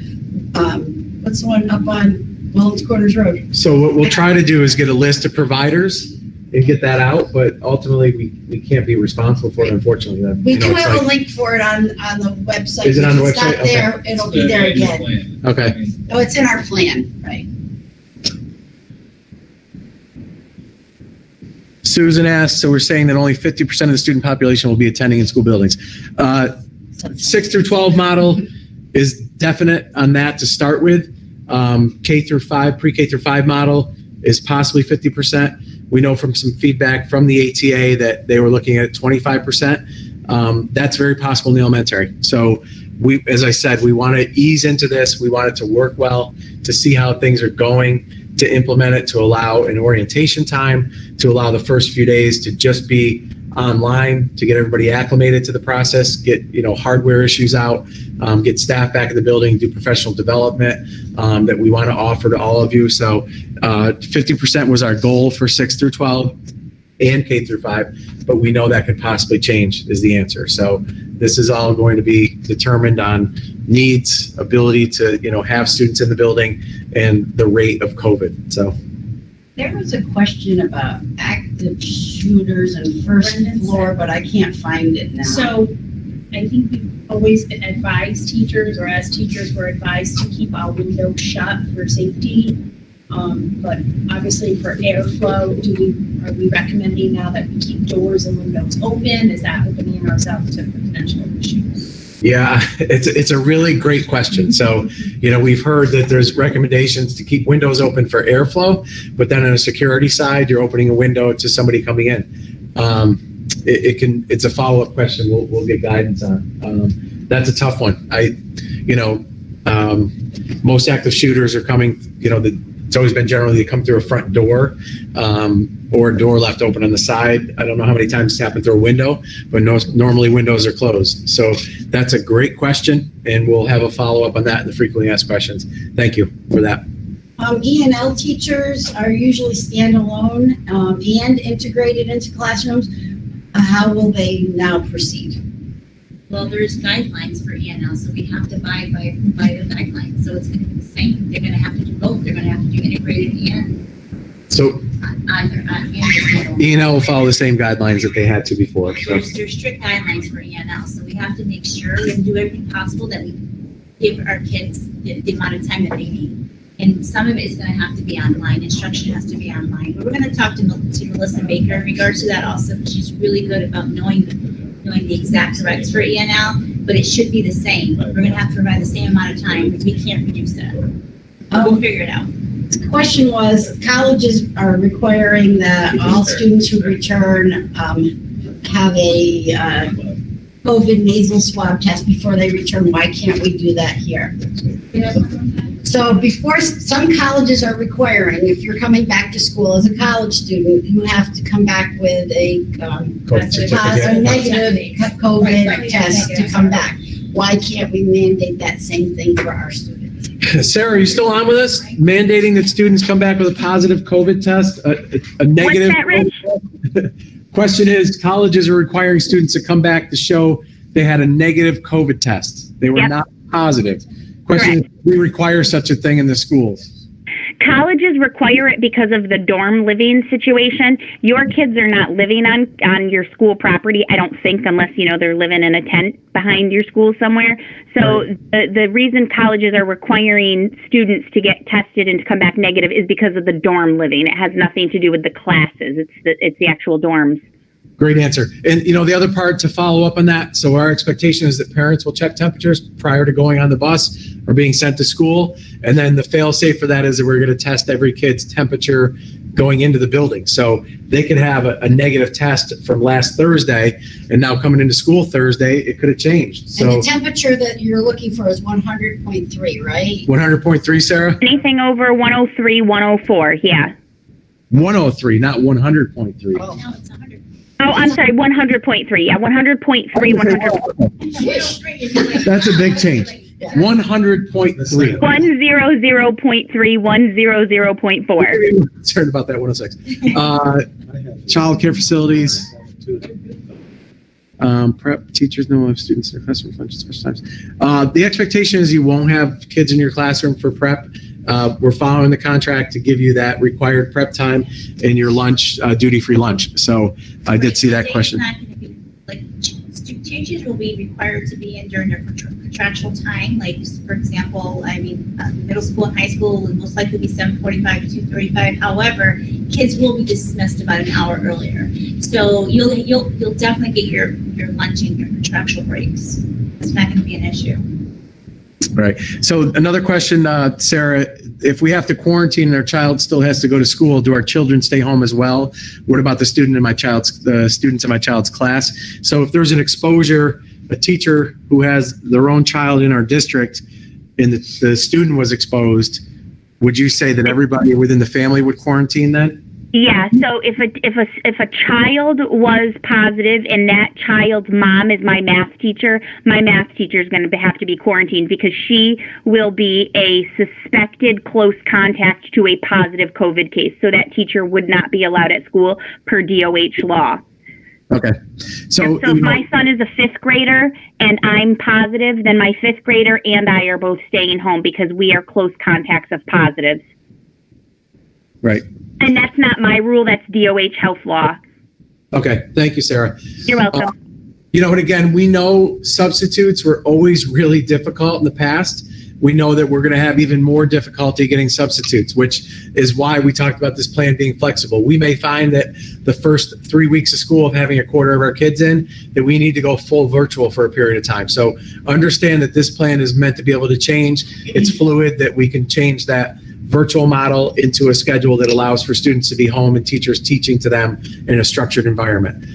B: What's the one up on Mullins Corners Road?
A: So what we'll try to do is get a list of providers and get that out, but ultimately we can't be responsible for it, unfortunately.
B: We do have a link for it on the website.
A: Is it on the
B: If it's
A: website?
B: not there, it'll be there again.
H: Plan.
A: Okay.
B: Oh, it's in our plan, right?
A: Susan asked, so we're saying that only 50% of the student population will be attending in school buildings. 6 through 12 model is definite on that to start with. K through 5, pre-K through 5 model is possibly 50%. We know from some feedback from the ATA that they were looking at 25%. That's very possible in the elementary. So we, as I said, we want to ease into this. We want it to work well, to see how things are going, to implement it, to allow an orientation time, to allow the first few days to just be online, to get everybody acclimated to the process, get hardware issues out, get staff back in the building, do professional development that we want to offer to all of you. So 50% was our goal for 6 through 12 and K through 5, but we know that could possibly change is the answer. So this is all going to be determined on needs, ability to have students in the building, and the rate of COVID. So
B: There was a question about active shooters and first floor, but I can't find it now.
C: So I think we've always been advised teachers, or as teachers, we're advised to keep our windows shut for safety. But obviously for airflow, are we recommending now that we keep doors and windows open? Is that opening ourselves to potential issues?
A: yeah, it's a really great question. So, we've heard that there's recommendations to keep windows open for airflow, but then on a security side, you're opening a window to somebody coming in. It's a follow-up question we'll get guidance on. That's a tough one. Most active shooters are coming, it's always been generally they come through a front door or a door left open on the side. I don't know how many times it's happened through a window, but normally windows are closed. So that's a great question, and we'll have a follow-up on that in the frequently asked questions. Thank you for that.
B: E&L teachers are usually standalone and integrated into classrooms. How will they now proceed?
D: Well, there's guidelines for ENL, so we have to abide by the guidelines. So it's going to be the same. They're going to have to do both. They're going to have to do integrated and
A: So E&L will follow the same guidelines that they had to before. So.
D: There's strict guidelines for ENL, so we have to make sure we have to do everything possible that we give our kids the amount of time that they need. And some of it is going to have to be online. Instruction has to be online. But we're going to talk to Melissa Baker in regards to that also, because she's really good about knowing the exact regs for ENL, but it should be the same. We're going to have to provide the same amount of time because we can't reduce that. We'll figure it out.
B: The question was, colleges are requiring that all students who return have a COVID nasal swab test before they return. Why can't we do that here? So before, some colleges are requiring, if you're coming back to school as a college student, you have to come back with a negative COVID test to come back. Why can't we mandate that same thing for our students?
A: Sarah, are you still on with us? Mandating that students come back with a positive COVID test, a negative.
G: What's that, Rich?
A: Question is, colleges are requiring students to come back to show they had a negative COVID test. They were not positive. Question is, we require such a thing in the schools.
G: Colleges require it because of the dorm living situation. Your kids are not living on your school property, I don't think, unless, they're living in a tent behind your school somewhere. So the reason colleges are requiring students to get tested and to come back negative is because of the dorm living. It has nothing to do with the classes. It's the actual dorms.
A: Great answer. And, the other part to follow up on that, so our expectation is that parents will check temperatures prior to going on the bus or being sent to school. And then the fail safe for that is that we're going to test every kid's temperature going into the building. So they could have a negative test from last Thursday, and now coming into school Thursday, it could have changed.
B: And
A: So
B: the temperature that you're looking for is 100.3, right?
A: 100.3, Sarah?
G: Anything over 103, 104, yeah.
A: 103, not 100.3.
B: Oh.
C: No, it's 100.
G: Oh, I'm sorry, 100.3, yeah, 100.3, 100.
A: That's a big change. 100.3.
G: 100.3, 100.4.
A: Concerned about that 106. Child care facilities. Prep teachers know of students in their classroom lunch at special times. The expectation is you won't have kids in your classroom for prep. We're following the contract to give you that required prep time in your lunch, duty-free lunch. So I did see that question.
D: It's not gonna be, like, teachers will be required to be in during their contractual time, like, for example, middle school and high school will most likely be 7:45 to 2:35. However, kids will be dismissed about an hour earlier. So you'll definitely get your lunch and your contractual breaks. It's not gonna be an issue.
A: Right. So another question, Sarah, if we have to quarantine and our child still has to go to school, do our children stay home as well? What about the students in my child's class? So if there's an exposure, a teacher who has their own child in our district and the student was exposed, would you say that everybody within the family would quarantine then?
G: Yeah, so if a child was positive and that child's mom is my math teacher is going to have to be quarantined because she will be a suspected close contact to a positive COVID case. So that teacher would not be allowed at school per DOH law.
A: Okay. So
G: if my son is a fifth grader and I'm positive, then my fifth grader and I are both staying home because we are close contacts of positives.
A: Right.
G: And that's not my rule, that's DOH health law.
A: Okay. Thank you, Sarah.
G: You're welcome.
A: And again, we know substitutes were always really difficult in the past. We know that we're going to have even more difficulty getting substitutes, which is why we talked about this plan being flexible. We may find that the first 3 weeks of school of having a quarter of our kids in, that we need to go full virtual for a period of time. So understand that this plan is meant to be able to change. It's fluid, that we can change that virtual model into a schedule that allows for students to be home and teachers teaching to them in a structured environment.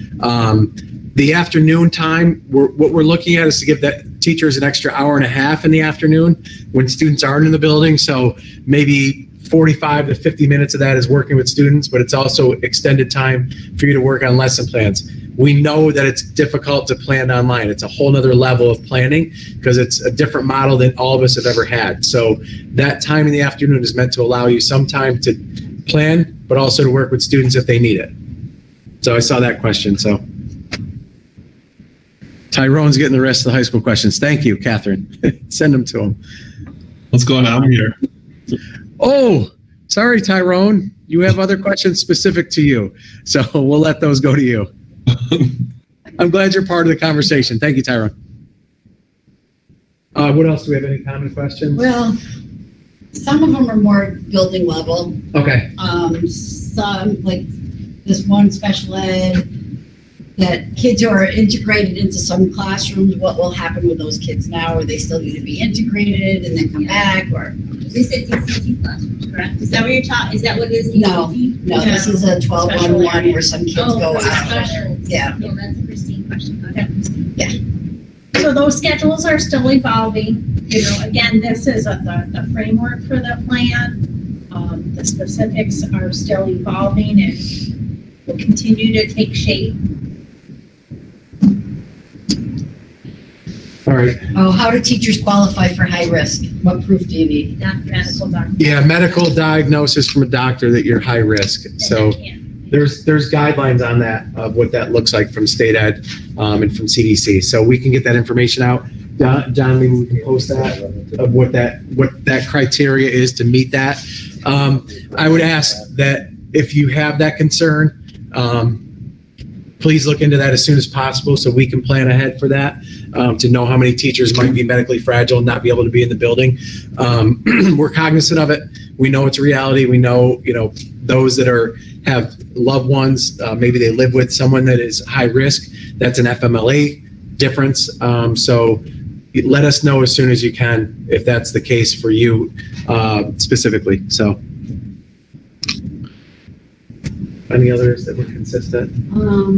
A: The afternoon time, what we're looking at is to give that teachers an extra hour and a half in the afternoon when students aren't in the building. So maybe 45 to 50 minutes of that is working with students, but it's also extended time for you to work on lesson plans. We know that it's difficult to plan online. It's a whole nother level of planning because it's a different model than all of us have ever had. So that time in the afternoon is meant to allow you some time to plan, but also to work with students if they need it. So I saw that question. So Tyrone's getting the rest of the high school questions. Thank you, Catherine. Send them to him.
I: What's going on here?
A: Oh, sorry, Tyrone. You have other questions specific to you. So we'll let those go to you. I'm glad you're part of the conversation. Thank you, Tyrone. What else? Do we have any common questions?
B: Well, some of them are more building level.
A: Okay.
B: Some, like this one special ed, that kids who are integrated into some classrooms, what will happen with those kids now? Are they still going to be integrated and then come back, or?
D: This is DCT classrooms, correct? Is that what you're talking, is that what it is?
B: No,
D: DCT?
B: no, this is a 12-1-1 where some kids go
D: for
B: out.
D: special.
B: Yeah.
D: Yeah, that's a Christine question. Go ahead.
C: So those schedules are still evolving. Again, this is the framework for the plan. The specifics are still evolving and will continue to take shape.
A: All right.
B: Oh, how do teachers qualify for high risk? What proof do you need?
D: Medical doctor.
A: Yeah, medical diagnosis from a doctor that you're high risk. So there's guidelines on that of what that looks like from state ed and from CDC. So we can get that information out. John, maybe we can post that of what that criteria is to meet that. I would ask that if you have that concern, please look into that as soon as possible so we can plan ahead for that, to know how many teachers might be medically fragile and not be able to be in the building. We're cognizant of it. We know it's a reality. We know, those that have loved ones, maybe they live with someone that is high risk. That's an FMLA difference. So let us know as soon as you can if that's the case for you specifically. So. Any others that were consistent?
D: Will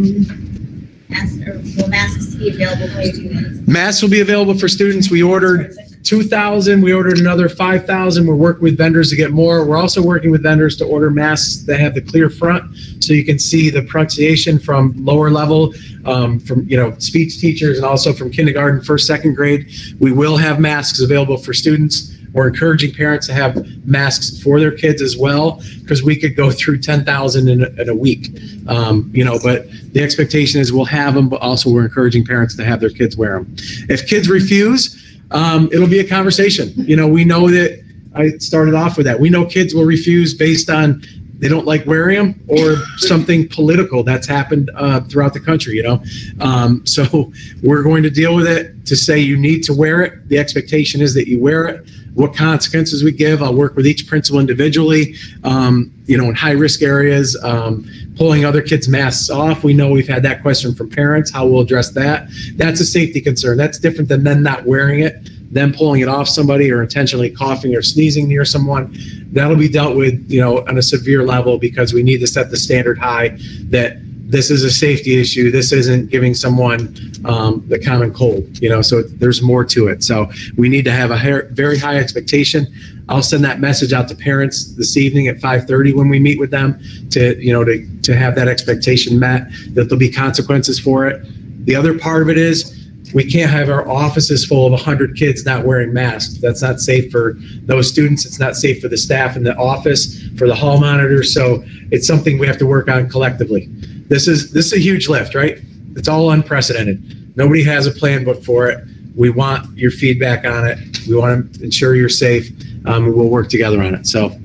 D: masks be available for students?
A: Masks will be available for students. We ordered 2,000. We ordered another 5,000. We're working with vendors to get more. We're also working with vendors to order masks that have the clear front, so you can see the pronunciation from lower level, from speech teachers, and also from kindergarten, first, second grade. We will have masks available for students. We're encouraging parents to have masks for their kids as well, because we could go through 10,000 in a week. But the expectation is we'll have them, but also we're encouraging parents to have their kids wear them. If kids refuse, it'll be a conversation. We know that I started off with that. We know kids will refuse based on they don't like wearing them or something political that's happened throughout the country, So we're going to deal with it to say you need to wear it. The expectation is that you wear it. What consequences we give, I'll work with each principal individually, in high-risk areas, pulling other kids' masks off. We know we've had that question from parents, how we'll address that. That's a safety concern. That's different than them not wearing it, them pulling it off somebody or intentionally coughing or sneezing near someone. That'll be dealt with, on a severe level, because we need to set the standard high that this is a safety issue. This isn't giving someone the common cold, so there's more to it. So we need to have a very high expectation. I'll send that message out to parents this evening at 5:30 when we meet with them to have that expectation met, that there'll be consequences for it. The other part of it is we can't have our offices full of 100 kids not wearing masks. That's not safe for those students. It's not safe for the staff in the office, for the hall monitors. So it's something we have to work on collectively. This is a huge lift, right? It's all unprecedented. Nobody has a plan book for it. We want your feedback on it. We want to ensure you're safe. And we'll work together on it. So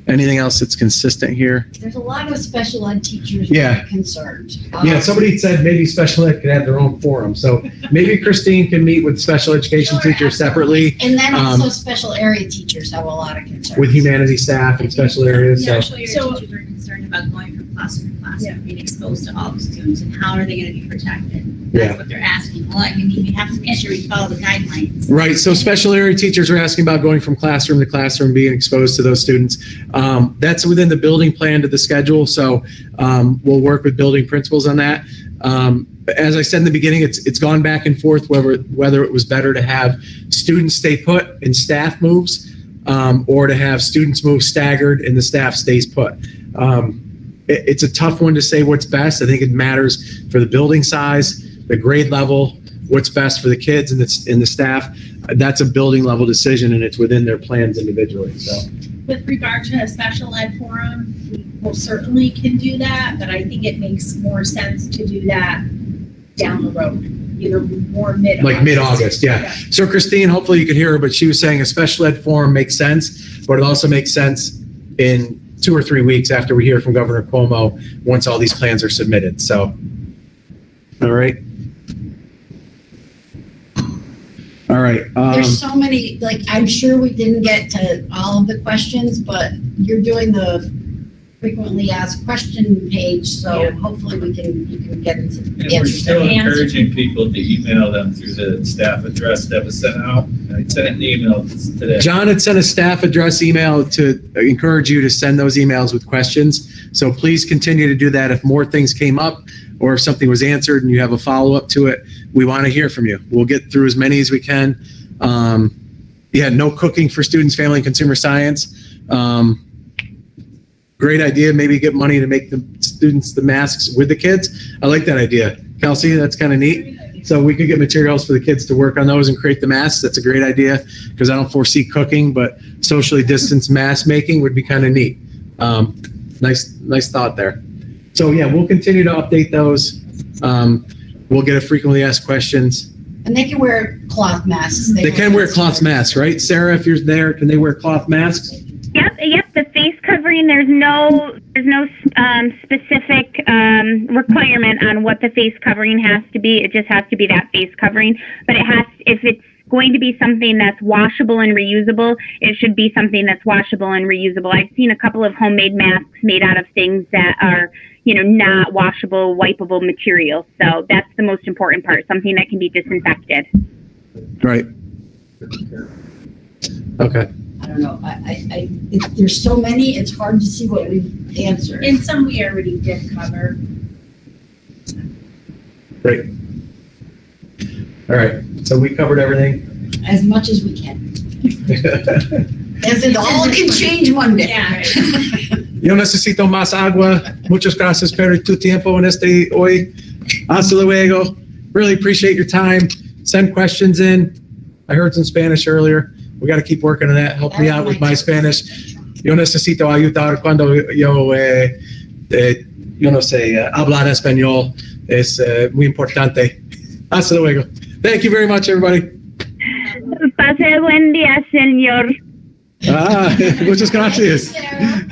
A: anything else that's consistent here?
B: There's a lot of special ed teachers
A: Yeah.
B: that are concerned.
A: Yeah, somebody said maybe special ed could have their own forum. So maybe Christine can meet with special education
B: Sure,
A: teachers separately
B: And then also special area teachers have a lot of concerns.
A: with humanities staff and special areas. So
D: Especially your teachers are concerned about going from classroom to classroom, being exposed to all the students, and how are they going to be protected?
A: Yeah.
D: That's what they're asking. Well, we have to make sure we follow the guidelines.
A: Right. So special area teachers are asking about going from classroom to classroom, being exposed to those students. That's within the building plan to the schedule. So we'll work with building principals on that. As I said in the beginning, it's gone back and forth whether it was better to have students stay put and staff moves, or to have students move staggered and the staff stays put. It's a tough one to say what's best. I think it matters for the building size, the grade level, what's best for the kids and the staff. That's a building level decision, and it's within their plans individually. So.
C: With regard to a special ed forum, we most certainly can do that, but I think it makes more sense to do that down the road, more mid-August.
A: Like mid-August, yeah. So Christine, hopefully you could hear her, but she was saying a special ed forum makes sense, but it also makes sense in 2 or 3 weeks after we hear from Governor Cuomo, once all these plans are submitted. So, all right. All right.
B: There's so many, I'm sure we didn't get to all of the questions, but you're doing the frequently asked question page, so hopefully you can get into
H: And
B: the
H: we're
B: answers.
H: still encouraging people to email them through the staff address that was sent out. I sent an email today.
A: John had sent a staff address email to encourage you to send those emails with questions. So please continue to do that. If more things came up or if something was answered and you have a follow-up to it, we want to hear from you. We'll get through as many as we can. No cooking for students, family, and consumer science. Great idea. Maybe get money to make the students the masks with the kids. I like that idea. Kelsey, that's kind of neat. So we could get materials for the kids to work on those and create the masks. That's a great idea, because I don't foresee cooking, but socially distanced mask making would be kind of neat. Nice thought there. So yeah, we'll continue to update those. We'll get a frequently asked questions.
B: And they can wear cloth masks.
A: They can wear cloth masks, right? Sarah, if you're there, can they wear cloth masks?
G: Yep. The face covering. There's no specific requirement on what the face covering has to be. It just has to be that face covering. But if it's going to be something that's washable and reusable, it should be something that's washable and reusable. I've seen a couple of homemade masks made out of things that are, not washable, wipeable material. So that's the most important part. Something that can be disinfected.
A: Right. Okay.
B: I don't know, there's so many, it's hard to see what we've answered.
C: And some we already did cover.
A: Great. All right, so we covered everything.
B: As much as we can. As it all can change one day.
C: Yeah.
A: Yo necesito más agua. Muchas gracias por tu tiempo en este hoy. Hasta luego. Really appreciate your time. Send questions in. I heard some Spanish earlier. We got to keep working on that. Help me out with my Spanish. Yo necesito ayudar cuando yo no sé, hablar español. Es muy importante. Hasta luego. Thank you very much, everybody.
G: Pase buen día, señor.
A: Muchas gracias.
B: Sarah.